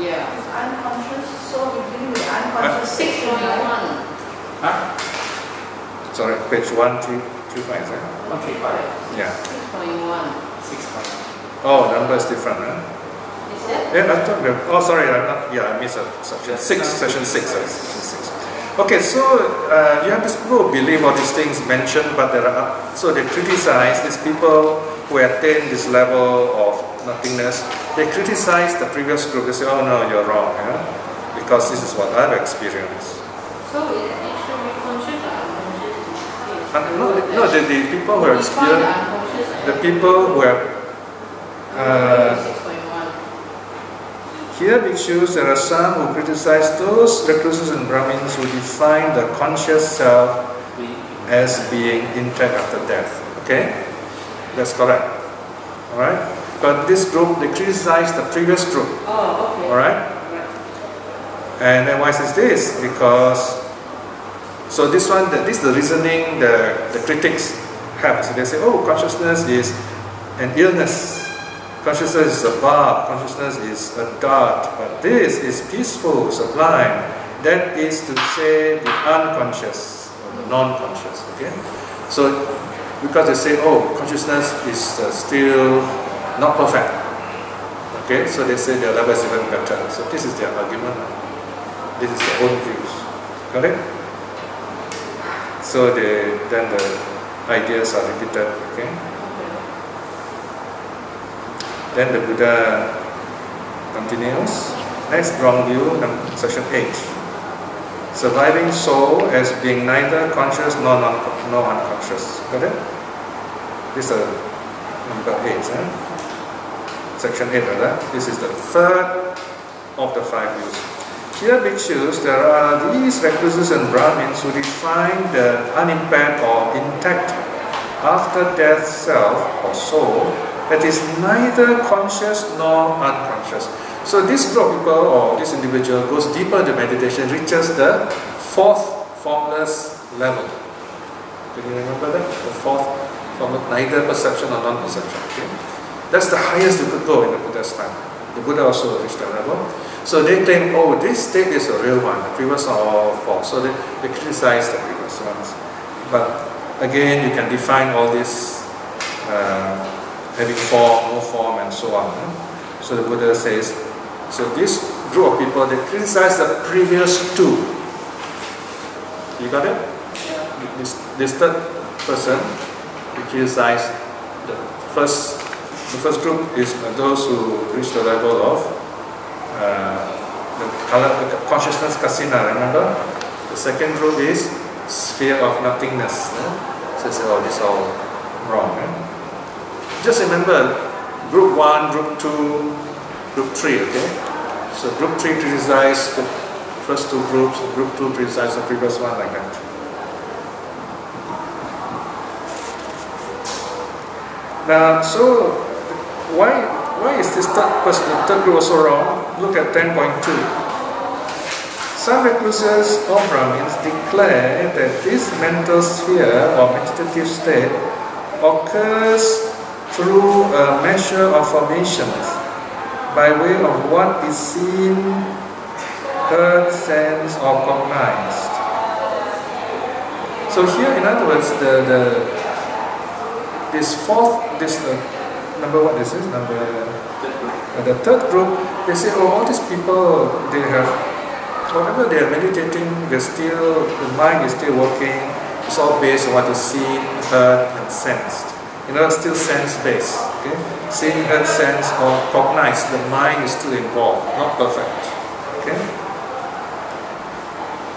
Yeah. It's unconscious, so we're dealing with unconscious 6.1. Huh? Sorry, page 135, is it? 135. Yeah. 6.1. 6. Oh, number is different, huh? Is that? Yeah, I thought oh, sorry, I missed a section 6, section 6, sorry, section 6. Okay, so you have these people who believe all these things mentioned, but there are, so they criticize these people who attain this level of nothingness. They criticize the previous group. They say, oh no, you're wrong, because this is what I've experienced. So it should be conscious or unconscious? No, the people who are experienced, the people who have, 6.1. here bhikshus, there are some who criticize those recluses and Brahmins who define the conscious self as being intact after death. Okay? That's correct. Alright? But this group, they criticize the previous group. Oh, okay. Alright? And then why is this? Because, so this one, this is the reasoning the critics have. So they say, oh, consciousness is an illness. Consciousness is a barb, consciousness is a dart, but this is peaceful, sublime. That is to say the unconscious, or the non-conscious, okay? So, because they say, oh, consciousness is still not perfect, okay? So they say their level is even better. So this is their argument. This is their own views, correct? So then the ideas are repeated, okay? Then the Buddha continues. Next, wrong view, section 8. Surviving soul as being neither conscious nor unconscious. Got it? This is number 8. Section 8, rather. This is the third of the 5 views. Here, bhikshus, there are these recluses and Brahmins who define the unimpaired or intact after death self or soul that is neither conscious nor unconscious. So this group of people or this individual goes deeper into meditation, reaches the 4th formless level. Can you remember that? The 4th formless, neither perception nor non-perception. Okay? That's the highest you could go in the Buddha's time. The Buddha also reached that level. So they claim, oh, this state is a real one. The previous are all false. So they criticize the previous ones. But again, you can define all this having form, no form, and so on. So the Buddha says, so this group of people, they criticize the previous 2. You got it? Yeah. This third person, he criticized the first group is those who reach the level of the consciousness kasina, remember? The second group is sphere of nothingness. So they say, oh, this is all wrong. Just remember, group 1, group 2, group 3, okay? So group 3 criticized the first 2 groups, group 2 criticized the previous one, like that. Now, so why is this third group also wrong? Look at 10.2. Some recluses or Brahmins declare that this mental sphere or meditative state occurs through a measure of formations by way of what is seen, heard, sensed, or cognized. So here, in other words, the third group, they say, oh, all these people, they have, whatever they are meditating, the mind is still working. It's all based on what is seen, heard, and sensed. Still sense-based. Okay? Seeing, heard, sense, or cognize, the mind is still involved, not perfect. Okay?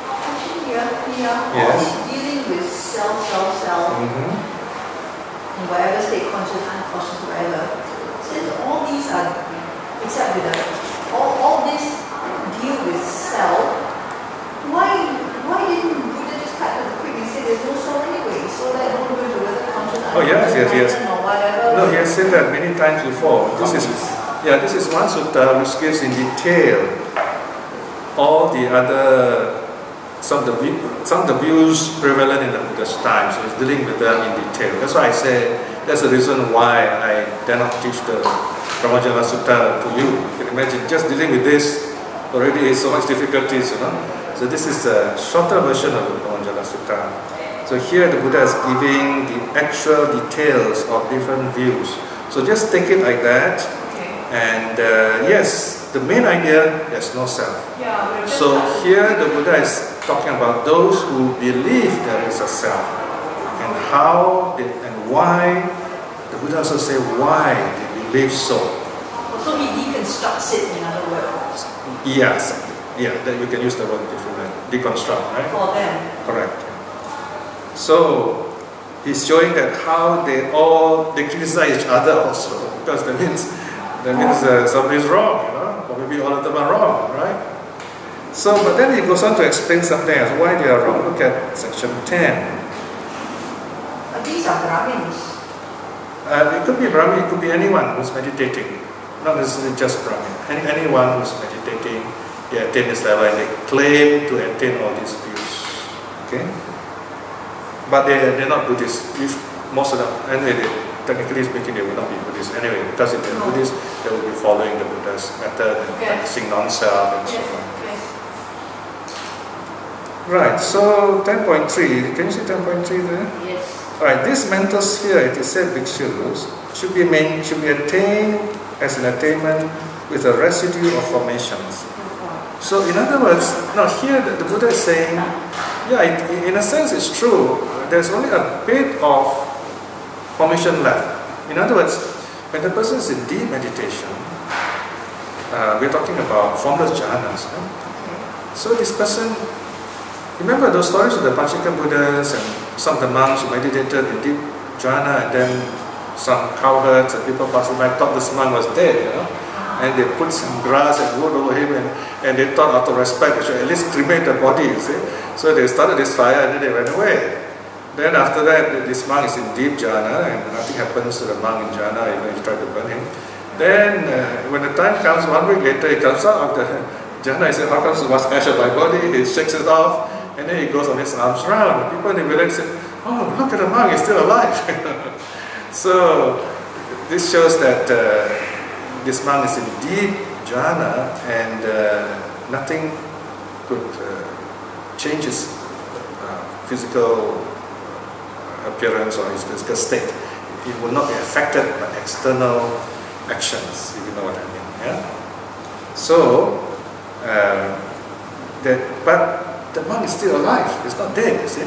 Actually, Piya, Yes. dealing with self, in whatever state, conscious, unconscious, whatever. Since all these are, except with all these deal with self, why didn't Buddha just cut to the quick and say there's no soul anyway, so that don't go into whether conscious, Oh yes, yes. or whatever. No, he has said that many times before. This is one sutta which gives in detail all the other, some of the views prevalent in the Buddha's time. So it's dealing with them in detail. That's why I say that's the reason why I dare not teach the Brahmajala Sutta to you. You can imagine just dealing with this already is so much difficulties, So this is a shorter version of the Brahmajala Sutta. So here the Buddha is giving the actual details of different views. So just take it like that. Okay. And yes, the main idea, there's no self. Yeah, So here the Buddha is talking about those who believe there is a self. And how and why, the Buddha also say why they believe so. So he deconstructs it, in other words. Yes, yeah, that you can use the word differently. Deconstruct, right? For them. Correct. So he's showing that how they criticize each other also, because that means somebody's wrong, or maybe all of them are wrong, right? So, but then he goes on to explain something else, why they are wrong. Look at section 10. These are Brahmins. It could be Brahmin, it could be anyone who's meditating, not necessarily just Brahmin. Anyone who's meditating, they attain this level and they claim to attain all these views. Okay? But they're not Buddhist. Most of them, anyway, technically speaking, they will not be Buddhist anyway, because if they're Buddhist, they will be following the Buddha's method and practicing non-self and so on. Right, so 10.3, can you see 10.3 there? Yes. Alright, this mental sphere, it is said, bhikshus, should be attained as an attainment with a residue of formations. So in other words, now here the Buddha is saying, yeah, in a sense it's true, there's only a bit of formation left. In other words, when the person is in deep meditation, we're talking about formless jhanas. Right? So this person, remember those stories of the Panchika Buddhas and some of the monks who meditated in deep jhana, and then some cowherds and people passing by thought this monk was dead, and they put some grass and wood over him, and they thought out of respect they should at least cremate the body, you see. So they started this fire and then they went away. Then after that, this monk is in deep jhana and nothing happens to the monk in jhana, even if you try to burn him. Then when the time comes, 1 week later, he comes out of the jhana, he says, how comes there was ash on my body? He shakes it off, and then he goes on his arms round. And people in the village say, oh, look at the monk, he's still alive. So this shows that this monk is in deep jhana, and nothing could change his physical appearance or his physical state. He will not be affected by external actions, if you know what I mean. Yeah? So, but the monk is still alive, it's not dead, you see.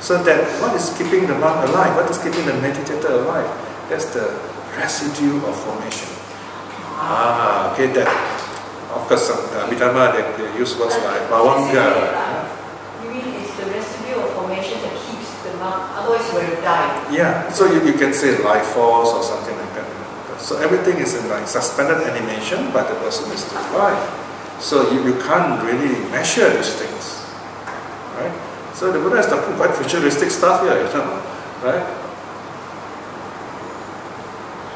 So that what is keeping the monk alive, what is keeping the meditator alive? That's the residue of formation. Okay, that, of course, Abhidhamma, they use words like bhavanga. You mean it's the residue of formation that keeps the monk, otherwise he would have died? Yeah, so you can say life force or something like that. So everything is in like suspended animation, but the person is still alive. So you can't really measure these things, right? So the Buddha is talking quite futuristic stuff here, right?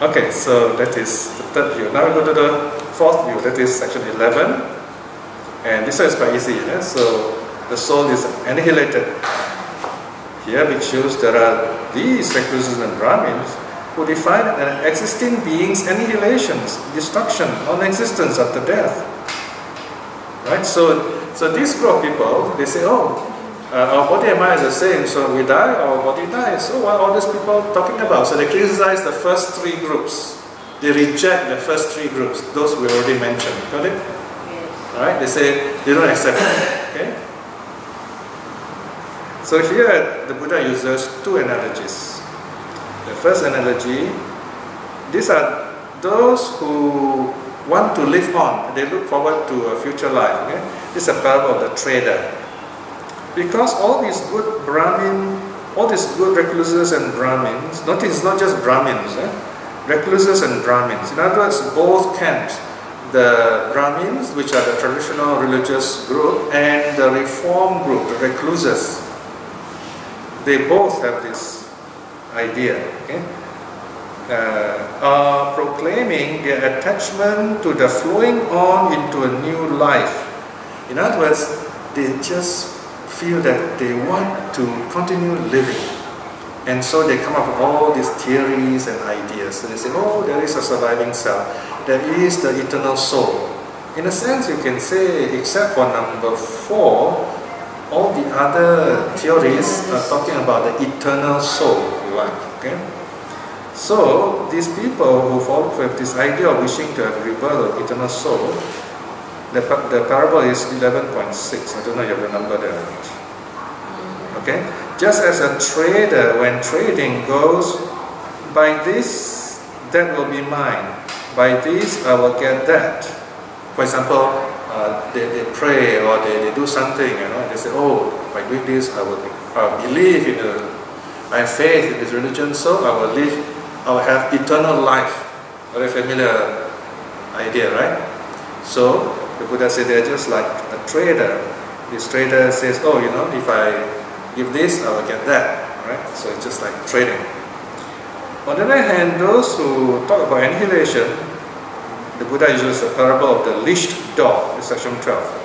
Okay, so that is the third view. Now we go to the fourth view, that is section 11. And this one is quite easy. So the soul is annihilated. Here bhikshus, there are these recluses and Brahmins who define an existing being's annihilations, destruction, non-existence after death. Right? So this group of people, they say, oh, our body and mind is the same, so we die, our body dies. So what are all these people talking about? So they criticize the first three groups. They reject the first three groups, those we already mentioned. Got it? Yes. Right? They say they don't accept it. Okay? So here the Buddha uses two analogies. The first analogy, these are those who want to live on. They look forward to a future life. Okay? This is a parable of the trader. Because all these good Brahmin, all these good recluses and Brahmins, notice it's not just Brahmins, recluses and Brahmins. In other words, both camps, the Brahmins, which are the traditional religious group, and the reform group, the recluses, they both have this idea, okay? Are proclaiming their attachment to the flowing on into a new life. In other words, they just feel that they want to continue living. And so they come up with all these theories and ideas. So they say, oh, there is a surviving self. There is the eternal soul. In a sense, you can say, except for number 4, all the other theories are talking about the eternal soul, if you like. Okay? So, these people who fall with this idea of wishing to have rebirth of eternal soul, the parable is 11.6. I don't know if you remember that. Okay? Just as a trader, when trading goes, by this, that will be mine. By this, I will get that. For example, they pray or they do something, they say, oh, by doing this, I will believe in I have faith in this religion, so I will have eternal life. Very familiar idea, right? So, the Buddha said they're just like a trader. This trader says, oh, if I give this, I will get that, right? So it's just like trading. On the other hand, those who talk about annihilation, the Buddha uses the parable of the leashed dog in section 12.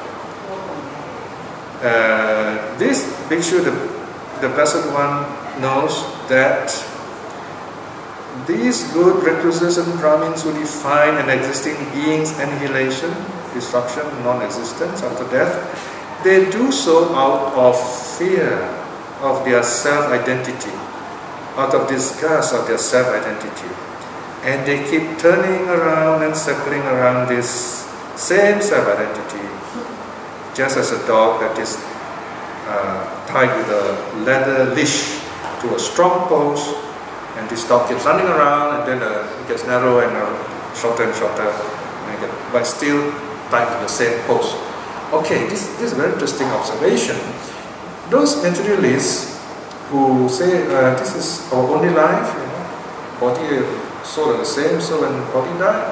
This bhikshu, the Blessed One, knows that these good recluses and Brahmins who define an existing being's annihilation, destruction, non-existence after death, they do so out of fear of their self-identity, out of disgust of their self-identity. And they keep turning around and circling around this same self-identity, just as a dog that is tied with a leather leash to a strong post, and this dog keeps running around, and then it gets narrower and narrower, shorter and shorter, but still tied to the same post. Okay, this is a very interesting observation. Those materialists who say this is our only life, body, soul are the same, so when body die,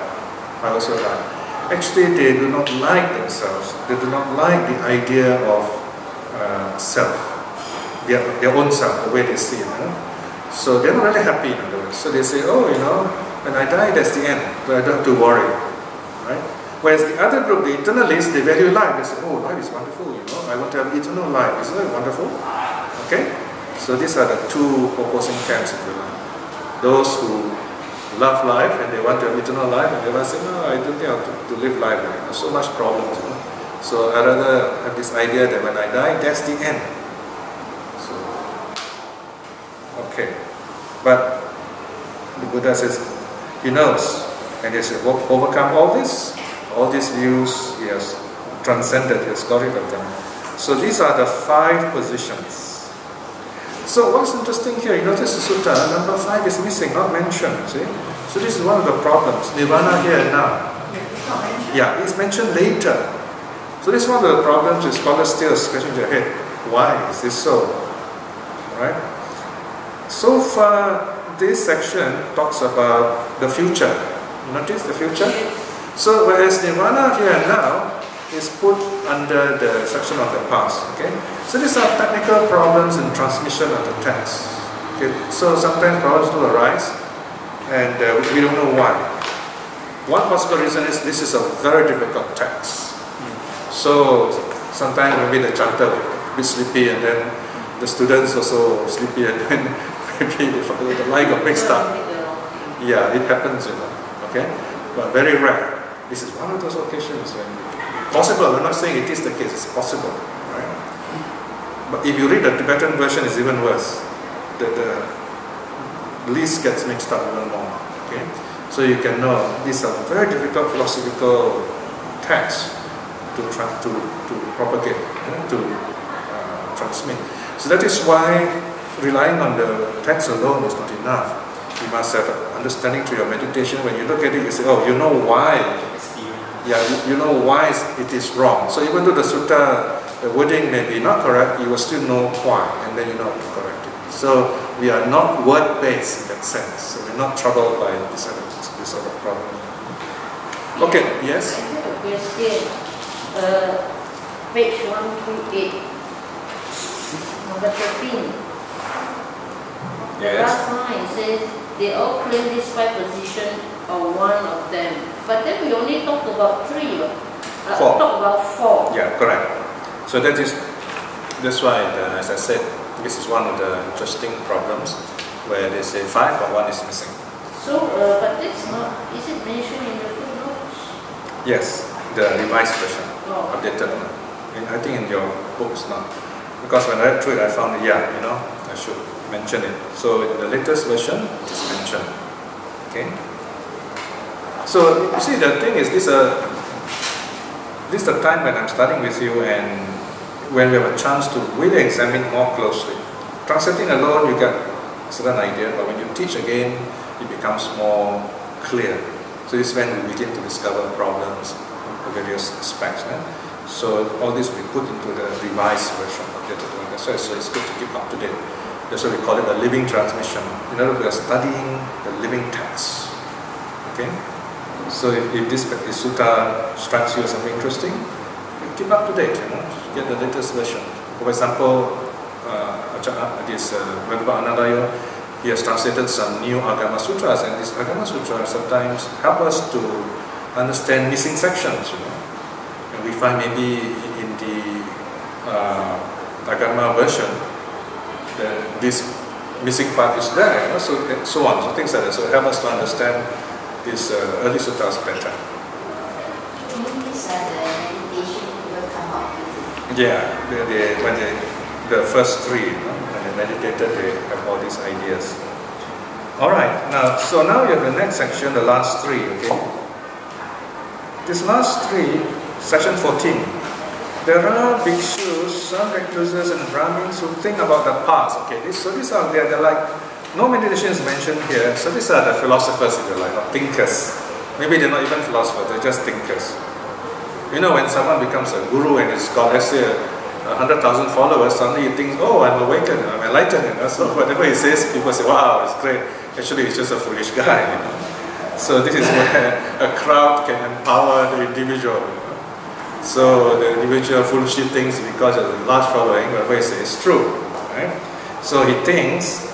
I also die. Actually, they do not like themselves. They do not like the idea of self, their own self, the way they see it. So they're not really happy, in other words. So they say, oh, when I die, that's the end. But I don't have to worry, right? Whereas the other group, the eternalists, they value life. They say, oh, life is wonderful, I want to have eternal life. Isn't it wonderful? Okay? So these are the two opposing camps, if you like. Those who love life and they want to have eternal life, and they will say, no, I don't think I have to live life. There's so much problems. So I rather have this idea that when I die, that's the end. So, okay. But the Buddha says, he knows, and he says, overcome all these views, he has transcended, he has got rid of them. So these are the 5 positions. So what's interesting here, you notice the sutta, number 5 is missing, not mentioned, see? So this is one of the problems, Nirvana here and now. Yeah, it's mentioned later. So this is one of the problems is scholars still scratching their head. Why is this so? Right? So far, this section talks about the future. Notice the future? So whereas Nirvana here and now is put under the section of the past. Okay? So these are technical problems in transmission of the text. Okay? So sometimes problems do arise, and we don't know why. One possible reason is this is a very difficult text. So sometimes maybe the chanter will be sleepy, and then the students also sleepy, and then maybe the line got mixed up. Yeah, it happens, okay? But very rare. This is one of those occasions when possible. We're not saying it is the case. It's possible, right? But if you read the Tibetan version, it's even worse. The list gets mixed up even more. Okay, so you can know these are very difficult philosophical texts to propagate, to transmit. So that is why relying on the text alone is not enough. You must have understanding through your meditation. When you look at it, you say, oh, you know why. Yeah, you know why it is wrong. So even though the sutta, the wording may be not correct, you will still know why, and then you know how to correct it. So we are not word-based in that sense. So we're not troubled by this sort of problem. Okay, yes? I have a question. Page 128, number 13. The Yes. last line says, they all claim these 5 positions or one of them. But then we only talk about 3. Four. Talk about 4. Yeah, correct. So that's why, as I said, this is one of the interesting problems where they say 5 but 1 is missing. So, but that's not, is it mentioned in the footnotes? Yes, the revised version, Oh. updated one. I think in your book it's not. Because when I read through it, I found, yeah, I should mention it. So in the latest version, it's mentioned. Okay. So you see, the thing is, this is the time when I'm studying with you, and when we have a chance to really examine more closely. Translating alone, you get a certain idea, but when you teach again, it becomes more clear. So this is when we begin to discover problems of various aspects. So all this we put into the revised version of the one. That's why so it's good to keep up to date. That's why we call it a living transmission. In other words, we are studying the living text. Okay? So if this sutta strikes you as something interesting, keep up to date, get the latest version. For example, this Venerable Anandayo, he has translated some new Agama Sutras, and these Agama Sutras sometimes help us to understand missing sections, And we find maybe in the Agama version, this missing part is there, so on, so things like that. So it helps us to understand these early sutras better. These are the meditation will come up with. Yeah, when the first 3, when they meditated, they have all these ideas. All right, so now you have the next section, the last 3, okay? This last 3, section 14. There are bhikshus, some recluses and Brahmins who think about the past. Okay, so these are, they're like, no meditation is mentioned here, so these are the philosophers, if you like, or thinkers. Maybe they're not even philosophers, they're just thinkers. When someone becomes a guru and he's got, let's say, 100,000 followers, suddenly he thinks, oh, I'm awakened, I'm enlightened. So whatever he says, people say, wow, it's great. Actually, he's just a foolish guy. So this is where a crowd can empower the individual. So the individual foolishly thinks because of a large following, whatever he says is true. Right? So he thinks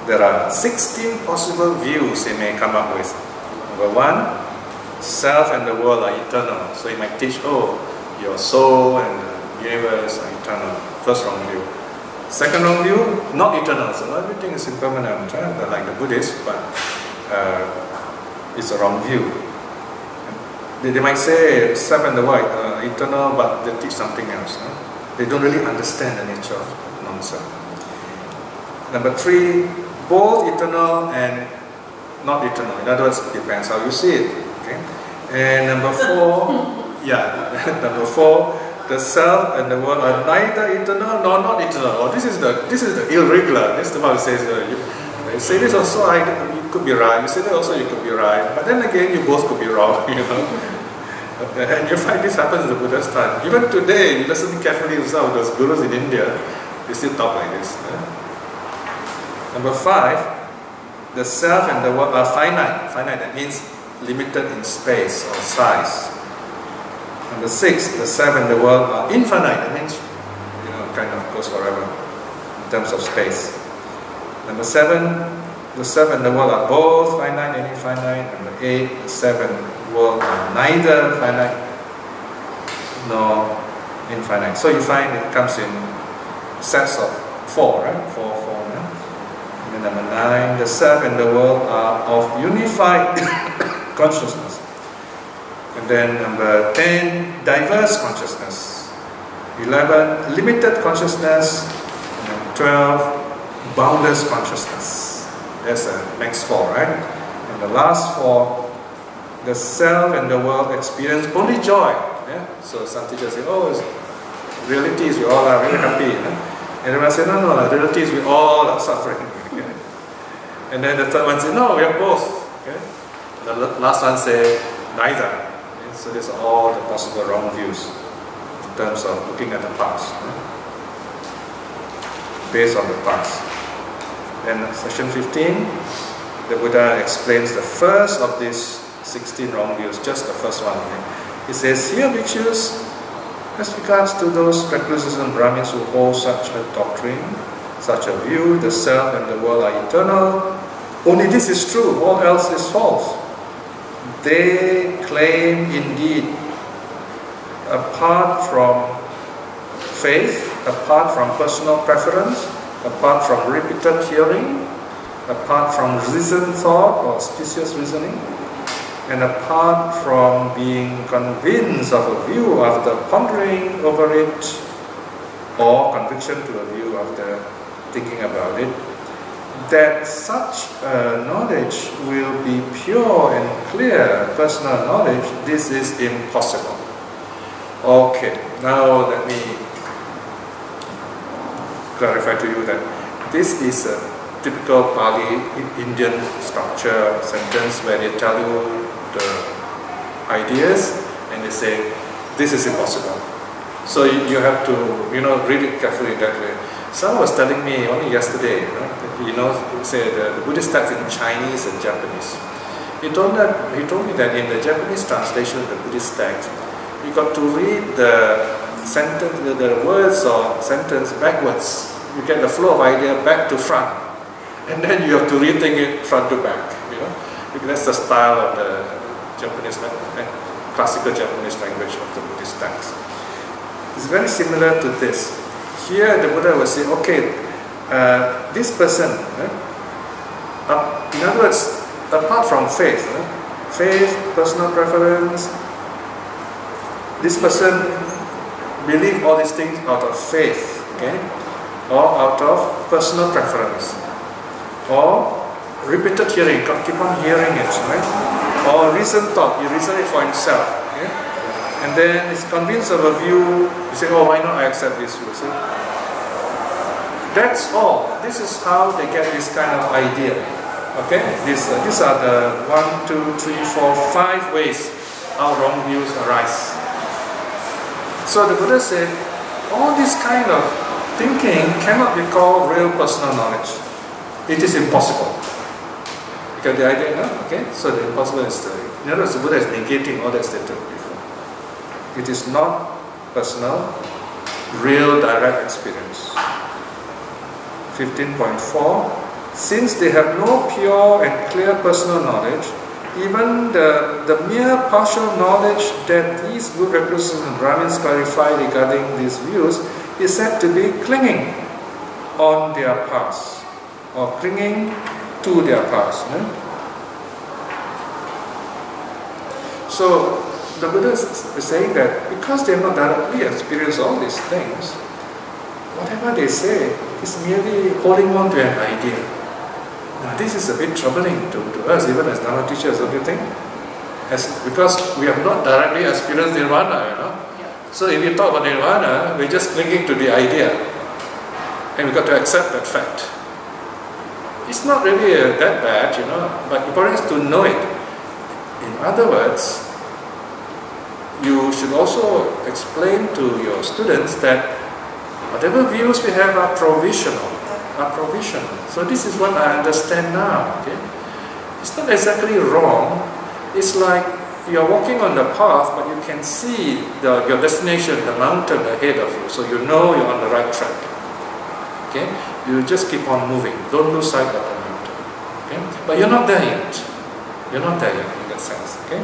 there are 16 possible views he may come up with. Number 1, self and the world are eternal. So he might teach, oh, your soul and the universe are eternal. First wrong view. Second wrong view, not eternal. So everything is impermanent, right? Like the Buddhists, but it's a wrong view. They might say self and the world are eternal, but they teach something else. They don't really understand the nature of non-self. Number 3, both eternal and not eternal. In other words, it depends how you see it. Okay? And number 4, number 4, the self and the world are neither eternal nor not eternal. Or this is the irregular. This is the one who says you say this also, you could be right. You say that also, you could be right. But then again, you both could be wrong. And you find this happens in the Buddha's time. Even today, you listen carefully to some of those gurus in India, they still talk like this. Number 5, the self and the world are finite. Finite, that means limited in space or size. Number 6, the self and the world are infinite. That means, kind of goes forever in terms of space. Number 7, the self and the world are both finite and infinite. Number 8, the self and world are neither finite nor infinite. So you find it comes in sets of 4, right? 4, right? And then number 9, the self and the world are of unified consciousness. And then number 10, diverse consciousness. 11, limited consciousness. And 12, boundless consciousness. That's the next 4, right? And the last 4, the self and the world experience only joy. Yeah? So some teachers say, oh, reality is we all are really happy. And everyone say, no, reality is we all are suffering. And then the third one says, no, we are both. Okay? The last one says, neither. Okay? So these are all the possible wrong views in terms of looking at the past. Based on the past. And section 15, the Buddha explains the first of these 16 wrong views, just the first one. Okay? He says, here we choose, as regards to those recluses and Brahmins who hold such a doctrine, such a view, the self and the world are eternal, only this is true, all else is false. They claim indeed, apart from faith, apart from personal preference, apart from repeated hearing, apart from reasoned thought or specious reasoning, and apart from being convinced of a view after pondering over it, or conviction to a view after thinking about it, that such knowledge will be pure and clear personal knowledge, this is impossible. Okay, now let me clarify to you that this is a typical Pali Indian structure sentence where they tell you the ideas and they say this is impossible. So you have to read it carefully that way. Someone was telling me only yesterday, say the Buddhist text in Chinese and Japanese. He told me that in the Japanese translation of the Buddhist text, you got to read the sentence, the words or sentence backwards. You get the flow of idea back to front, and then you have to rethink it front to back. Because that's the style of the Japanese, classical Japanese language of the Buddhist text. It's very similar to this. Here, the Buddha will say, okay, this person, in other words, apart from faith, faith, personal preference, this person believes all these things out of faith, okay? Or out of personal preference, or repeated hearing, keep on hearing it, right? Or reasoned thought, he reasons it for himself, okay? And then he's convinced of a view, you say, oh, why not I accept this view, see? That's all. This is how they get this kind of idea, okay? These are the 1, 2, 3, 4, 5 ways how wrong views arise. So the Buddha said, all this kind of thinking cannot be called real personal knowledge. It is impossible. You get the idea now? Okay? So the impossible is in other words, the Buddha is negating all that stated before. It is not personal, real direct experience. 15.4, since they have no pure and clear personal knowledge, even the mere partial knowledge that these good recluses and Brahmins clarify regarding these views is said to be clinging on their past, or clinging to their past. So the Buddha is saying that because they have not directly experienced all these things, whatever they say is merely holding on to an idea. Now this is a bit troubling to us, even as Dharma teachers, don't you think? Because we have not directly experienced Nirvana, So if you talk about Nirvana, we're just clinging to the idea. And we've got to accept that fact. It's not really that bad, but important is to know it. In other words, you should also explain to your students that whatever views we have are provisional. So this is what I understand now. Okay? It's not exactly wrong. It's like you're walking on the path, but you can see your destination, the mountain ahead of you. So you know you're on the right track. Okay? You just keep on moving. Don't lose sight of the mountain. Okay? But you're not there yet. You're not there yet in that sense. Okay?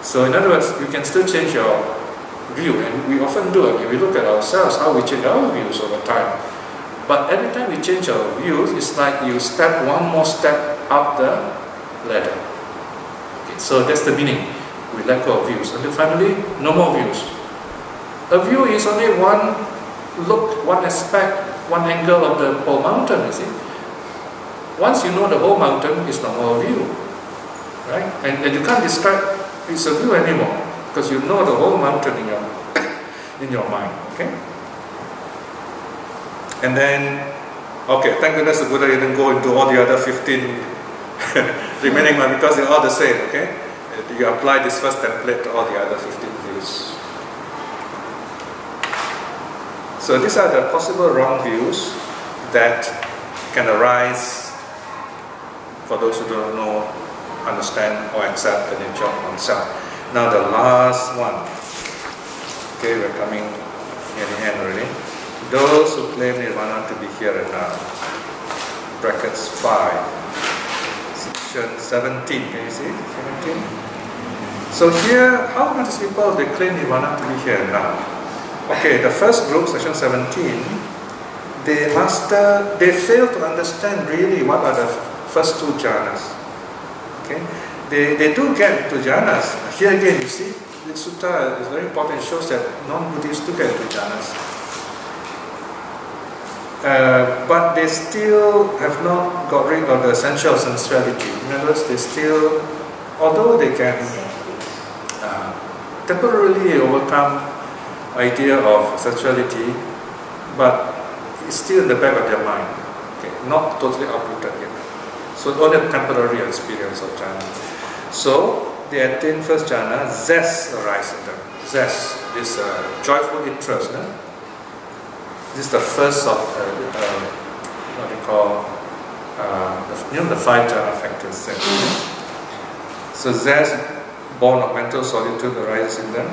So in other words, you can still change your view, and we often do. We look at ourselves, how we change our views over time. But every time we change our views, it's like you step one more step up the ladder. Okay, so that's the meaning. We let go of views. And the family, no more views. A view is only one look, one aspect, one angle of the whole mountain, you see. Once you know the whole mountain, it's no more a view. Right? And you can't describe it's a view anymore, because you know the whole mountain in your mind. Okay? And then Okay, thank goodness the Buddha didn't go into all the other 15 remaining ones because they're all the same, okay? You apply this first template to all the other 15 views. So these are the possible wrong views that can arise for those who don't know, understand, or accept the nature of oneself. Now the last one. Okay, we're coming near the end already. Those who claim Nirvana to be here and now. Brackets 5. Section 17. Can you see? 17. So here, how come these people they claim Nirvana to be here and now? Okay, the first group, section 17, they fail to understand really what are the first two jhanas. Okay, they do get into jhanas. Here again, you see, the sutta is very important. It shows that non-Buddhists do get into jhanas. But they still have not got rid of the essential sensuality. In other words, they still, although they can temporarily overcome idea of sensuality, but it's still in the back of their mind. Okay, not totally uprooted yet. So only a temporary experience of jhana. So they attain first jhana, zest arises in them. Zest, this joyful interest. This is the first of what they call the 5 jhana factors. So zest, born of mental solitude, arises in them.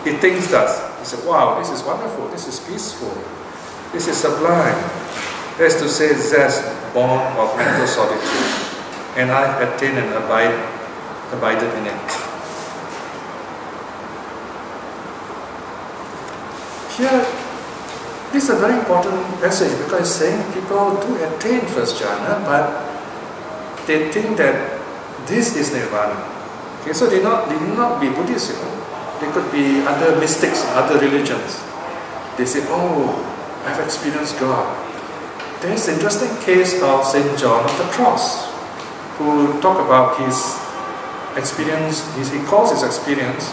He thinks that. He said, wow, this is wonderful, this is peaceful, this is sublime. That is to say, zest, born of mental solitude. And I've attained and abided in it. Here, this is a very important passage because it's saying people do attain first jhana, but they think that this is Nirvana. Okay, so they need not be Buddhists, They could be other mystics, other religions. They say, oh, I've experienced God. There's an interesting case of St. John of the Cross, who talk about his experience, he calls his experience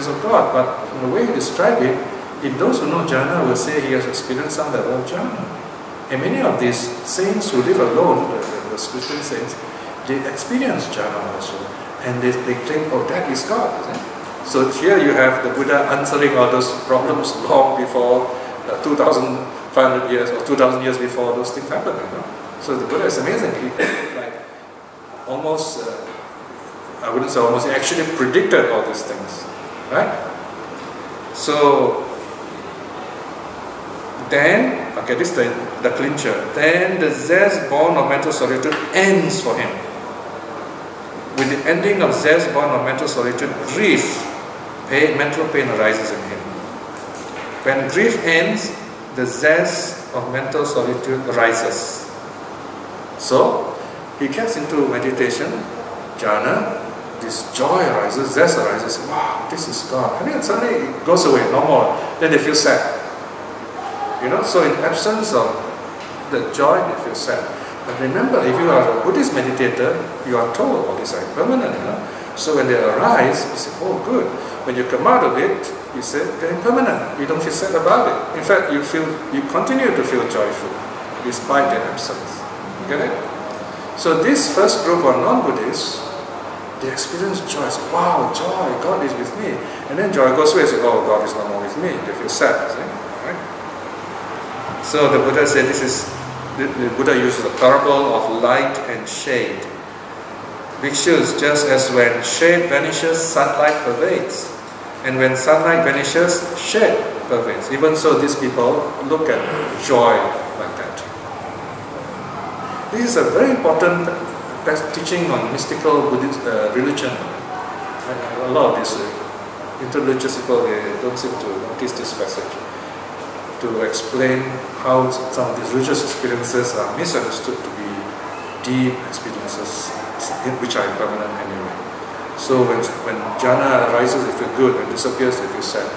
of God, but in the way he described it, if those who know jhana will say he has experienced some level of jhana. And many of these saints who live alone, the Christian saints, they experience jhana also. And they claim, oh, that is God, isn't it? So here you have the Buddha answering all those problems long before 2,500 years or 2,000 years before those things happened. So the Buddha is amazing. He almost, I wouldn't say almost, he actually predicted all these things, right? So then, okay, this is the clincher. Then the zest born of mental solitude ends for him. With the ending of zest born of mental solitude, grief, mental pain arises in him. When grief ends, the zest of mental solitude arises. So, he gets into meditation, jhana, this joy arises, zest arises, wow, this is God. And then suddenly it goes away, no more. Then they feel sad. So in absence of the joy, they feel sad. But remember, if you are a Buddhist meditator, you are told all these are impermanent. So when they arise, you say, oh good. When you come out of it, you say, they're impermanent. You don't feel sad about it. In fact, you continue to feel joyful, despite their absence. You get it? So this first group of non-Buddhists, they experience joy. Say, wow, joy, God is with me. And then joy goes away. Say, oh, God is no more with me. They feel sad. Right? So the Buddha said the Buddha uses a parable of light and shade. Bhikshus, just as when shade vanishes, sunlight pervades. And when sunlight vanishes, shade pervades. Even so, these people look at joy like that. This is a very important teaching on mystical Buddhist religion. A lot of these interreligious people, they don't seem to notice this passage, to explain how some of these religious experiences are misunderstood to be deep experiences, which are impermanent anyway. So when jhana arises, they feel good, when it disappears, they feel sad.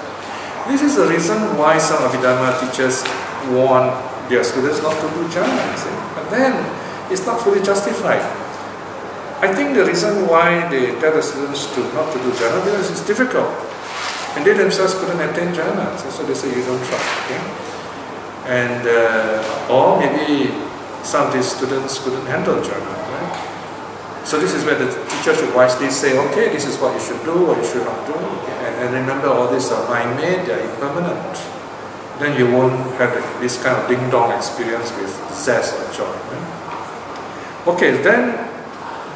This is the reason why some Abhidharma teachers warn their students not to do jhana. But then, it's not fully justified. I think the reason why they tell the students not to do jhana because it's difficult. And they themselves couldn't attain jhana. So they say, you don't try. Okay? And or maybe some of these students couldn't handle jhana, right? So this is where the teacher should wisely say, okay, this is what you should do, what you should not do. And remember, all these are mind-made, they are impermanent. Then you won't have this kind of ding-dong experience with zest or joy. Right? Okay, then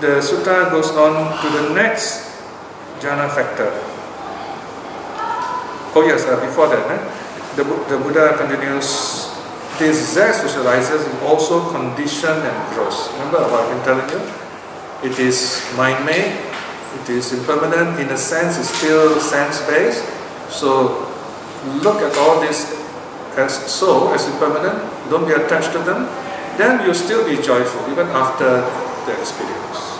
the sutta goes on to the next jhana factor. Oh yes, before that, the Buddha continues, this zest which arises is also conditioned and gross. Remember what I've been telling you? It is mind-made, it is impermanent, in a sense it's still sense-based. So look at all this as impermanent, don't be attached to them, then you'll still be joyful even after the experience.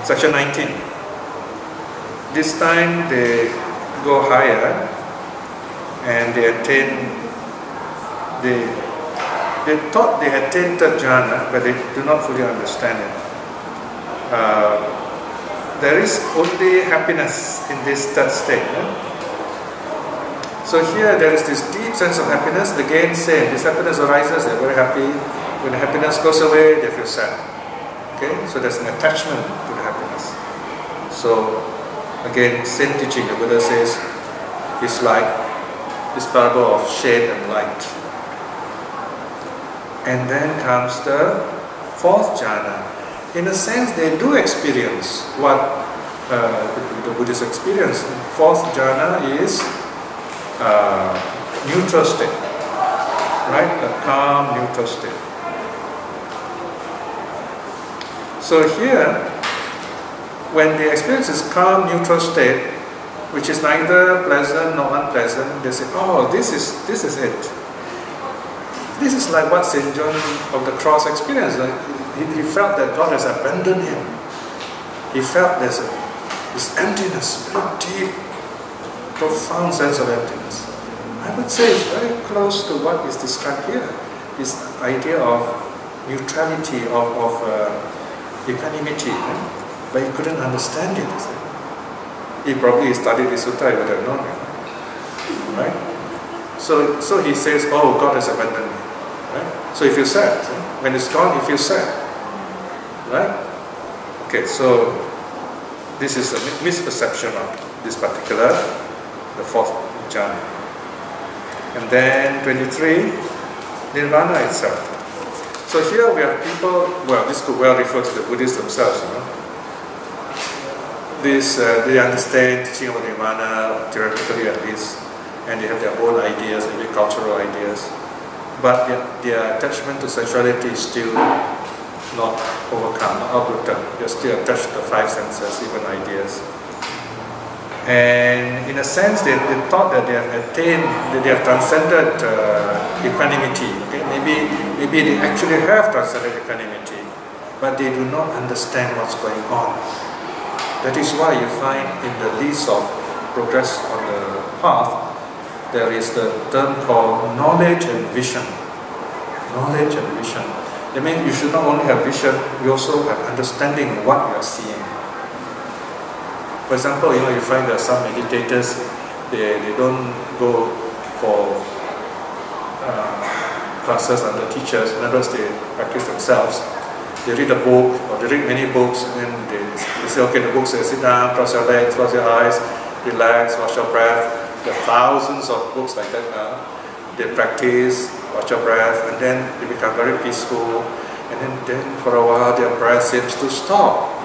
Section 19. This time they go higher and they thought they attained third jhana, but they do not fully understand it. There is only happiness in this third state. So here there is this deep sense of happiness. Again, same. This happiness arises, they're very happy. When the happiness goes away, they feel sad. Okay, so there's an attachment to the happiness. So again, same teaching. The Buddha says it's like this parable of shade and light. And then comes the fourth jhana. In a sense, they do experience what the Buddhists experience. Fourth jhana is neutral state, right? A calm, neutral state. So here, when they experience this calm, neutral state, which is neither pleasant nor unpleasant, they say, oh, this is it. This is like what St. John of the Cross experienced. He felt that God has abandoned him. He felt there's this emptiness, very deep, profound sense of emptiness. I would say it's very close to what is described here. This idea of neutrality, of equanimity. But he couldn't understand it. He probably studied the sutta, he would have known it. Right? So he says, oh, God has abandoned me. Right? So he feels sad. When it's gone, he feels sad. Right? Okay, so this is a misperception of this particular, the fourth jhana. And then 23, Nirvana itself. So here we have people, well, this could well refer to the Buddhists themselves, they understand teaching about Nirvana, theoretically at least, and they have their own ideas, maybe cultural ideas. But their attachment to sexuality is still not overcome, not uprooted. They're still attached to the five senses, even ideas. And in a sense, they thought that they have attained, that they have transcended equanimity. Okay? Maybe they actually have transcended equanimity, but they do not understand what's going on. That is why you find in the list of progress on the path, there is the term called knowledge and vision. Knowledge and vision. That means you should not only have vision, you also have understanding of what you are seeing. For example, you find that some meditators, they don't go for classes under teachers. In other words, they practice themselves. They read a book, or they read many books, and then they say, okay, the book says, sit down, cross your legs, close your eyes, relax, watch your breath. There are thousands of books like that now. They practice, watch your breath, and then they become very peaceful. And then for a while, their breath seems to stop.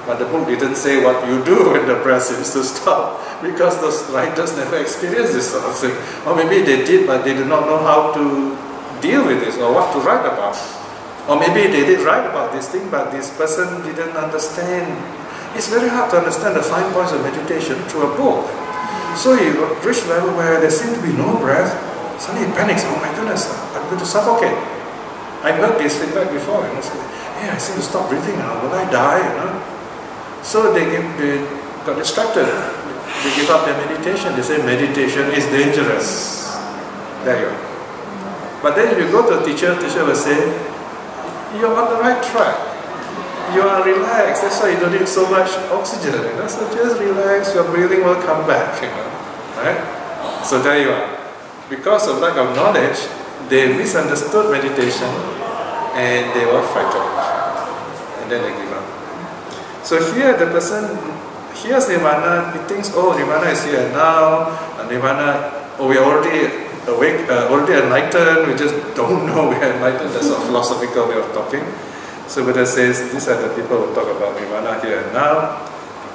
But the book didn't say what you do when the breath seems to stop, because those writers never experienced this sort of thing. Or maybe they did, but they did not know how to deal with this or what to write about. Or maybe they did write about this thing, but this person didn't understand. It's very hard to understand the fine points of meditation through a book. So he reached a level where there seemed to be no breath. Suddenly he panics, oh my goodness, I'm going to suffocate. I heard this feedback before, and I said, hey, I seem to stop breathing now, will I die? So they got distracted. They give up their meditation. They say meditation is dangerous. There you are. But then if you go to a teacher will say, you're on the right track. You are relaxed. That's why you don't need so much oxygen. So just relax. Your breathing will come back. Right? So there you are. because of lack of knowledge, they misunderstood meditation and they were frightened. And then they give up. So here the person hears Nirvana, he thinks, oh, Nirvana is here now, and Nirvana, oh, we are already awake, already enlightened, we just don't know we are enlightened. That's a philosophical way of talking. So Buddha says, these are the people who talk about Nirvana here and now.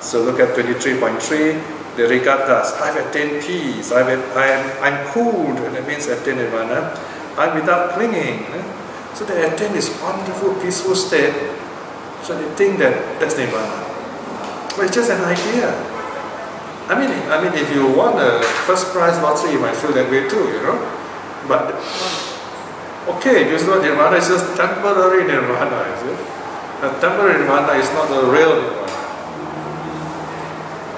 So look at 23.3, they regard us, I've attained peace, I'm cooled, and that means attain Nirvana. I'm without clinging. So they attain this wonderful, peaceful state. So they think that that's Nirvana. But it's just an idea. I mean, if you won a first prize lottery, you might feel that way too, you know. But okay, because Nirvana is just temporary Nirvana, is it? A temporary Nirvana is not the real Nirvana.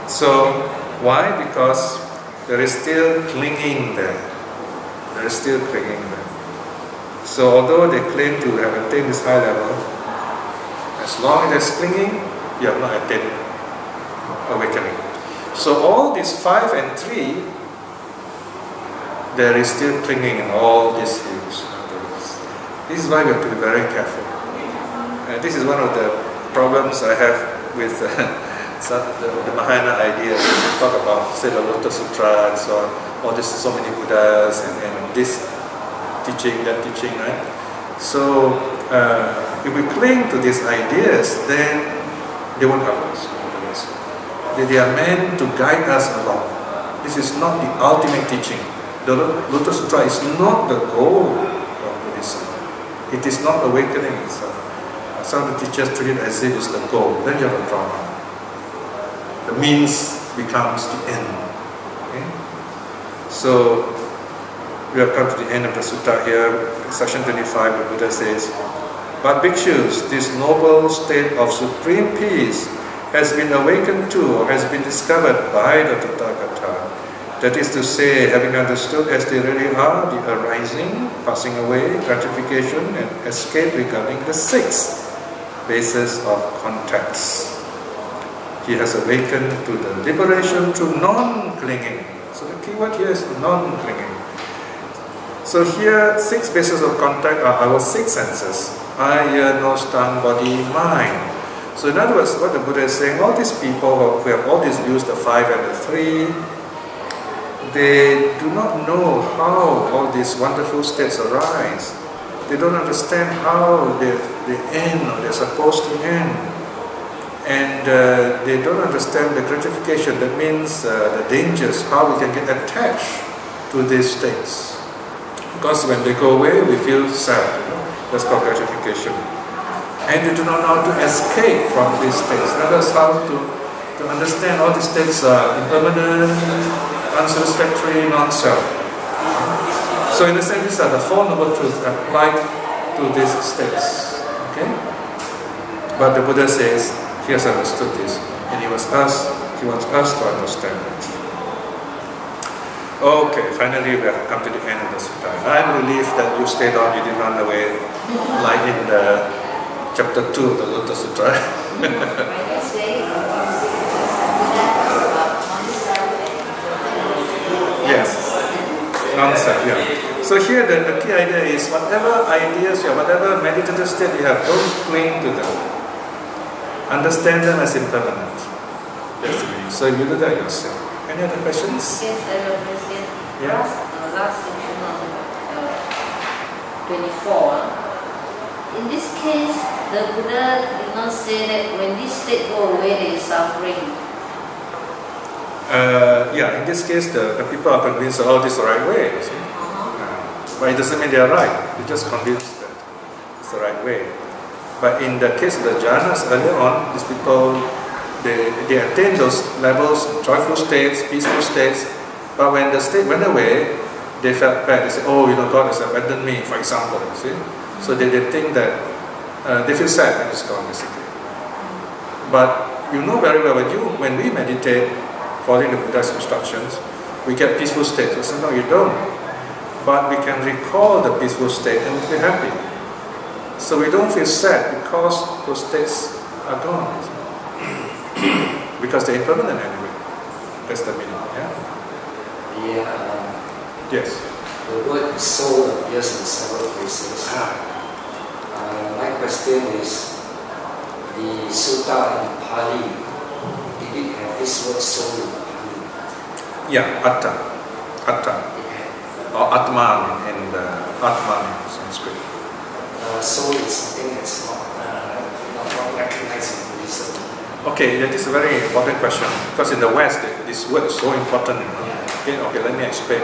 So why? Because there is still clinging there. There is still clinging there. So although they claim to have attained this high level, as long as there's clinging, you have not attained awakening. So all these 5 and 3, there is still clinging in all these views. This is why we have to be very careful. This is one of the problems I have with the Mahayana ideas. We talk about, say, the Lotus Sutra and so on. Or there's so many Buddhas and this teaching, that teaching, right? So if we cling to these ideas, then they won't help us. They are meant to guide us along. This is not the ultimate teaching. The Lotus Sutra is not the goal of Buddhism. It is not awakening itself. Some of the teachers treat it as if it's the goal. Then you have a problem. The means becomes the end. Okay? So we have come to the end of the sutta here. Section 25, the Buddha says, but bhikshus, this noble state of supreme peace has been awakened to or has been discovered by the Tathagata. That is to say, having understood as they really are, the arising, passing away, gratification, and escape regarding the 6 bases of contacts. He has awakened to the liberation through non-clinging. So the key word here is non-clinging. So here, 6 bases of contact are our 6 senses: eye, ear, nose, tongue, body, mind. So in other words, what the Buddha is saying, all these people who have all these views, the 5 and the 3, they do not know how all these wonderful states arise. They don't understand how they end or they're supposed to end. And they don't understand the gratification, that means the dangers, how we can get attached to these states. Because when they go away, we feel sad. You know? That's called gratification. And they do not know how to escape from these states. That is how to understand all these states are impermanent, unsatisfactory, non-self. So in a sense, these are the 4 noble truths applied to these states. Okay? But the Buddha says, he has understood this, and he wants us to understand it. Okay, finally we have come to the end of the sutta. I'm relieved that you stayed on, you didn't run away, like in the chapter 2 of the Lotus Sutra. Yes, non-self, yeah. So here the key idea is whatever ideas you have, whatever meditative state you have, don't cling to them. Understand them as impermanent. That's the meaning. So you do that yourself. Any other questions? Yes, I have a question. Yeah. Last section on 24. In this case, the Buddha did not say that when this state go away, there is suffering. Yeah, in this case, the people are convinced that all this is the right way. You see? But it doesn't mean they are right. They're just convinced that it's the right way. But in the case of the jhanas, earlier on, these people, they attain those levels, joyful states, peaceful states. But when the state went away, they felt bad. They said, oh, you know, God has abandoned me, for example. You see? So they think that they feel sad when it's gone, basically. But you know very well, when we meditate, following the Buddha's instructions, we get peaceful states. So no, you don't. But we can recall the peaceful state and we feel happy. So we don't feel sad because those states are gone. Because they're impermanent anyway. That's the meaning. Yeah? Yeah. Yes. the word soul appears in several places. My question is, the sutta in Pali, did it have this word soul in Pali? Yeah, atta. Or atman in the atman in Sanskrit. Soul is something that's not recognized in Buddhism. Okay, that is a very important question because in the West, this word is so important. Yeah. Okay, let me explain.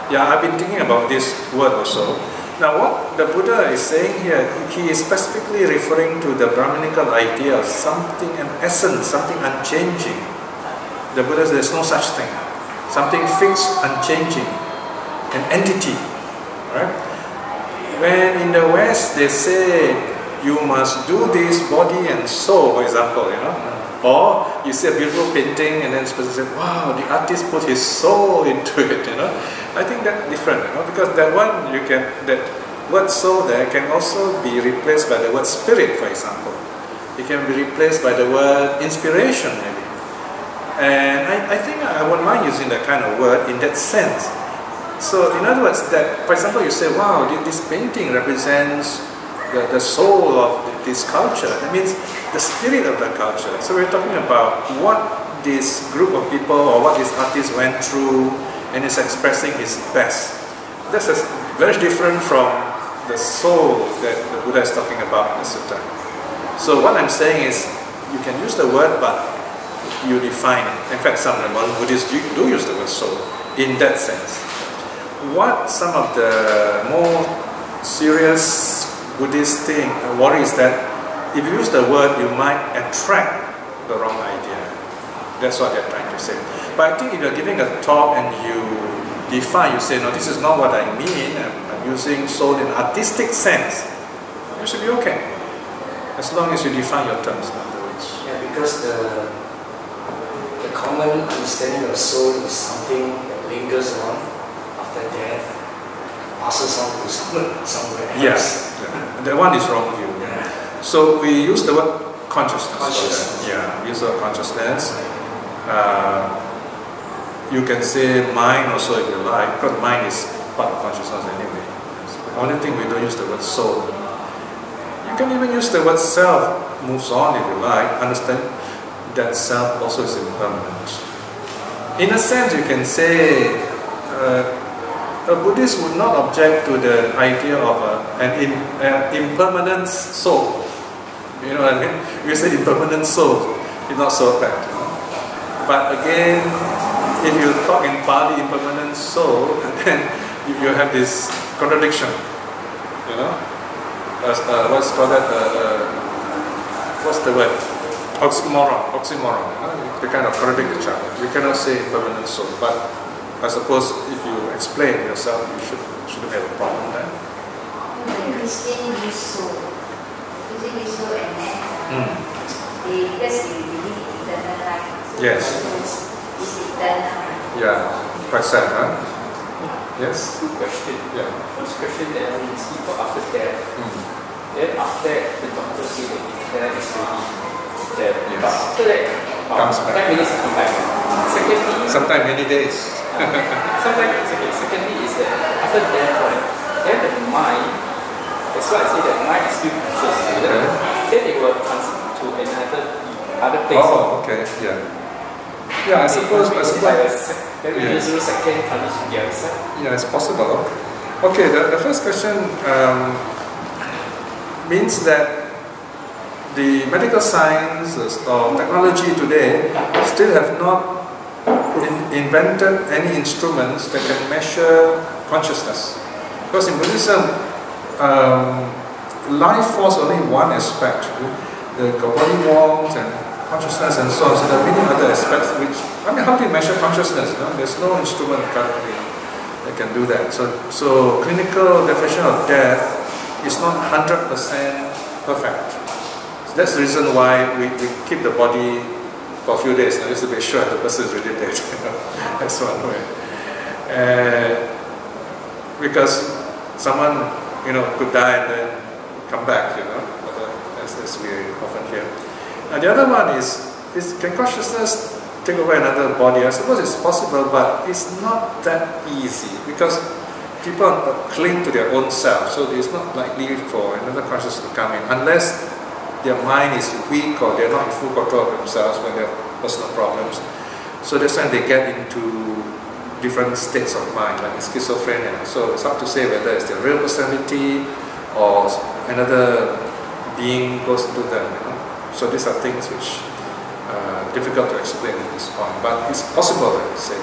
Yeah, I've been thinking about this word also. Now, what the Buddha is saying here, he is specifically referring to the Brahminical idea of something, an essence, something unchanging. The Buddha says there's no such thing. Something fixed, unchanging, an entity, right? When in the West they say you must do this body and soul, for example, or you see a beautiful painting and then the person says, wow, the artist put his soul into it, I think that's different, because that one that word soul there can also be replaced by the word spirit, for example. It can be replaced by the word inspiration, maybe. And I think I wouldn't mind using that kind of word in that sense. So, in other words, that, for example, you say, wow, this painting represents the soul of this culture. That means the spirit of the culture. So we're talking about what this group of people or what this artist went through and is expressing his best. This is very different from the soul that the Buddha is talking about in the sutta. So what I'm saying is, you can use the word, but you define it. In fact, some modern Buddhists do use the word soul in that sense. What some of the more serious Buddhist worry is that if you use the word, you might attract the wrong idea. That's what they're trying to say. But I think if you're giving a talk and you define, you say, no, this is not what I mean, I'm using soul in artistic sense, you should be okay. As long as you define your terms, in other words. Yeah, because the common understanding of soul is something that lingers on after death, passes on to somewhere else. Yes, that one is wrong view. Yeah. So we use the word consciousness. Yeah, we use the word consciousness. You can say mind also if you like, because mind is part of consciousness anyway. The only thing we don't use the word soul. You can even use the word self, moves on if you like, understand that self also is impermanent. In a sense, you can say a Buddhist would not object to the idea of an impermanent soul. You know what I mean? We say impermanent soul, it's not so bad. But again, if you talk in Pali, impermanent soul, then you have this contradiction. What's called that? What's the word? Oxymoron. They kind of contradict each other. You cannot say impermanent soul, but I suppose if you explain yourself, you shouldn't have a problem there. Christian use soul. Using his soul and man. Because they believe in eternal life. So yes. Is eternal. Yeah, quite sad, huh? Yes? Question. Yeah. First question that we see for after death. Then after that, the doctor say that death is really dead. Yes. But after that, comes back. 5 minutes come back. Secondly, sometimes many days. Secondly is that after death, right, then the mind, that's why I say that mind is still conscious. Then it will transfer to another place. Oh, okay, yeah. Yeah, I suppose. Very usual second comes to the other side. Yeah, it's possible. Okay, the first question means that the medical sciences or technology today still have not invented any instruments that can measure consciousness. Because in Buddhism, life force only one aspect. The body warmth and consciousness and so on. So there are many other aspects which, how do you measure consciousness? There's no instrument currently that can do that. So clinical definition of death is not 100% perfect. So that's the reason why we keep the body for a few days, just to be sure the person is really dead. That's one way. Because someone, could die and then come back, as we often hear. And the other one is can consciousness take over another body? I suppose it's possible, but it's not that easy, because people cling to their own self, so it's not likely for another consciousness to come in unless their mind is weak or they're not in full control of themselves when they have personal problems. So that's when they get into different states of mind, like schizophrenia. So it's hard to say whether it's the real personality or another being goes into them. So these are things which are difficult to explain at this point, but it's possible, I would say.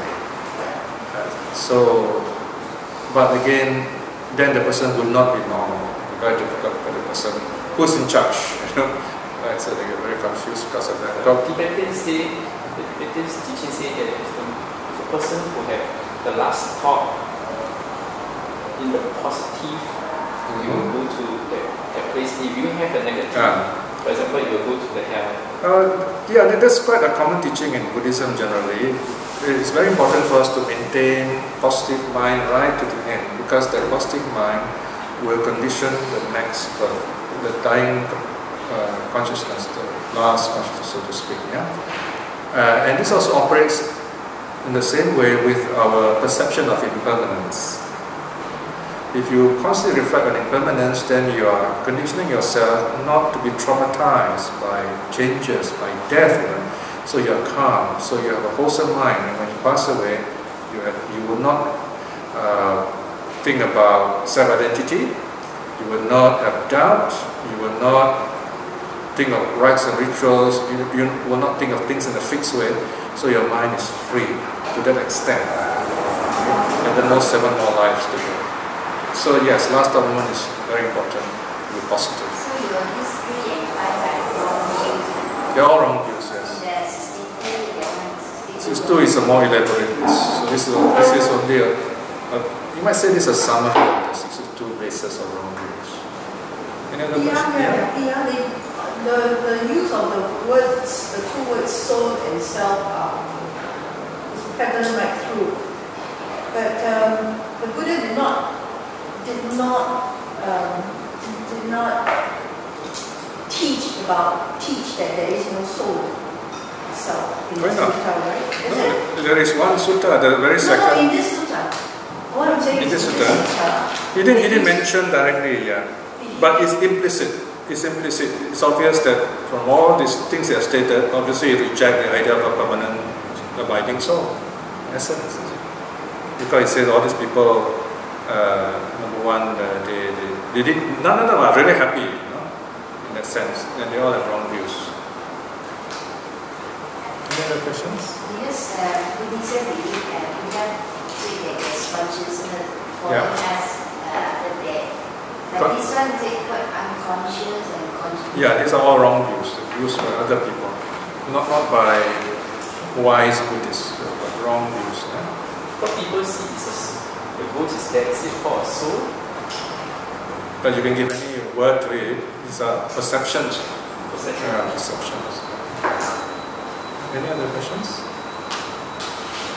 But again, then the person will not be normal. Very difficult for the person who's in charge, right? So they get very confused because of that. Tibetans say, Tibetans teaching say that the person who have the last thought in the positive, you will go to that place. If you have a negative, for example, you will go to the hell. Yeah, that's quite a common teaching in Buddhism generally. It's very important for us to maintain positive mind right to the end, because the positive mind will condition the next birth, the dying consciousness, the last consciousness, so to speak. Yeah, and this also operates in the same way with our perception of impermanence. If you constantly reflect on impermanence, then you are conditioning yourself not to be traumatized by changes, by death even. So you are calm, so you have a wholesome mind, and when you pass away, you will not think about self-identity, you will not have doubt, you will not think of rites and rituals, you will not think of things in a fixed way, so your mind is free to that extent. And then those 7 more lives to go. So yes, last moment is very important, to be positive. So your history and life are wrong views. They're all wrong views, yes. The 62, 62 is a more elaborate list. So this is only you might say this is a summary of the 62 bases of wrong views. Any other questions? The use of the words, the 2 words soul and self is prevalent right through. But the Buddha did not teach that there is no soul itself in the sutta, right? No, there is one sutta, the very second. No, in this sutta. What I'm saying in is this sutta. He didn't mention directly, yeah. But it's implicit. It's implicit. It's obvious that from all these things that are stated, obviously you reject the idea of a permanent abiding soul. In essence. Because he said all these people, number one, they did, none of them are really happy, in that sense, and they all have wrong views. Any other questions? Because Buddhism believe that we have there's consciousness following us the dead. But this one is quite unconscious and conscious. Yeah, these are all wrong views, views by other people, not by wise Buddhists, but wrong views. What people see is the ghost is dead. Is it for a soul? But you can give any word to it. These are perceptions. Perceptions. Any other questions?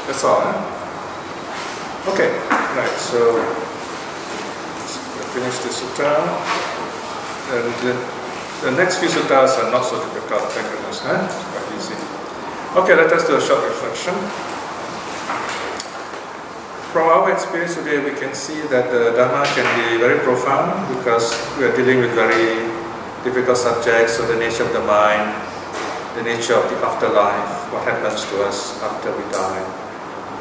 That's all, Okay, right, so we'll finish the sutta. And the next few suttas are not so difficult, thank goodness, It's quite easy. Okay, let us do a short reflection. From our experience today, we can see that the Dhamma can be very profound because we are dealing with very difficult subjects, so the nature of the mind, the nature of the afterlife, what happens to us after we die.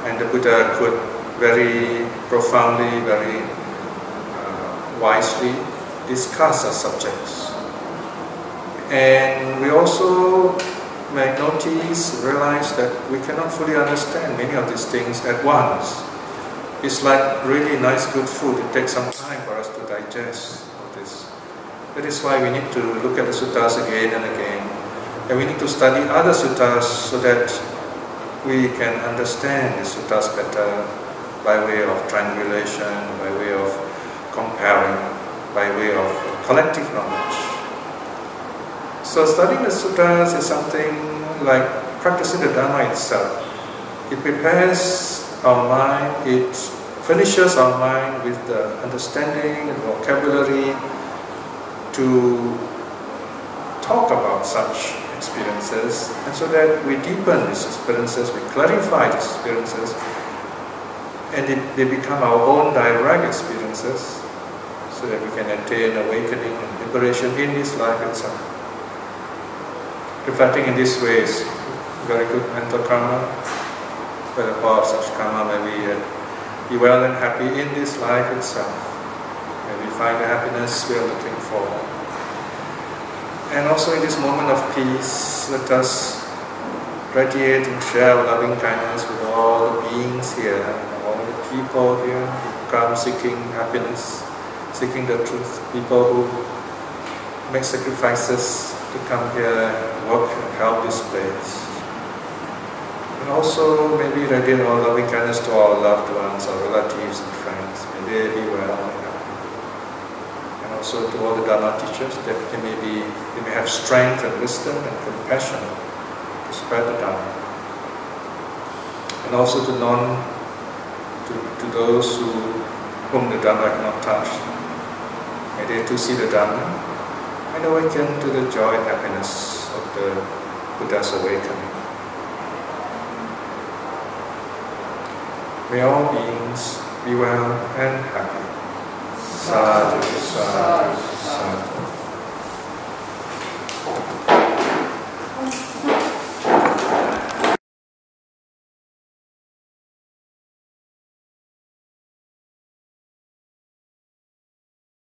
And the Buddha could very profoundly, very wisely discuss our subjects. And we also may notice, realize that we cannot fully understand many of these things at once. It's like really nice, good food. It takes some time for us to digest all this. That is why we need to look at the suttas again and again. And we need to study other suttas so that we can understand the suttas better by way of triangulation, by way of comparing, by way of collective knowledge. So studying the suttas is something like practicing the Dhamma itself. It prepares our mind, it furnishes our mind with the understanding and vocabulary to talk about such experiences, and so that we deepen these experiences, we clarify these experiences, and they become our own direct experiences, so that we can attain awakening and liberation in this life itself. Reflecting in this way is very good mental karma. But the power of such karma may be well and happy in this life itself. May we find the happiness we are looking for. And also in this moment of peace, let us radiate and share our loving kindness with all the beings here, all the people here who come seeking happiness, seeking the truth, people who make sacrifices to come here, work and help this place. And also maybe radiate our loving kindness to our loved ones, our relatives and friends. May they be well and happy. And also to all the Dharma teachers, that they may have strength and wisdom and compassion to spread the Dharma. And also to those whom the Dharma have not touched. May they too see the Dharma and awaken to the joy and happiness of the Buddha's awakening. May all beings be well and happy. Sadhu, sadhu.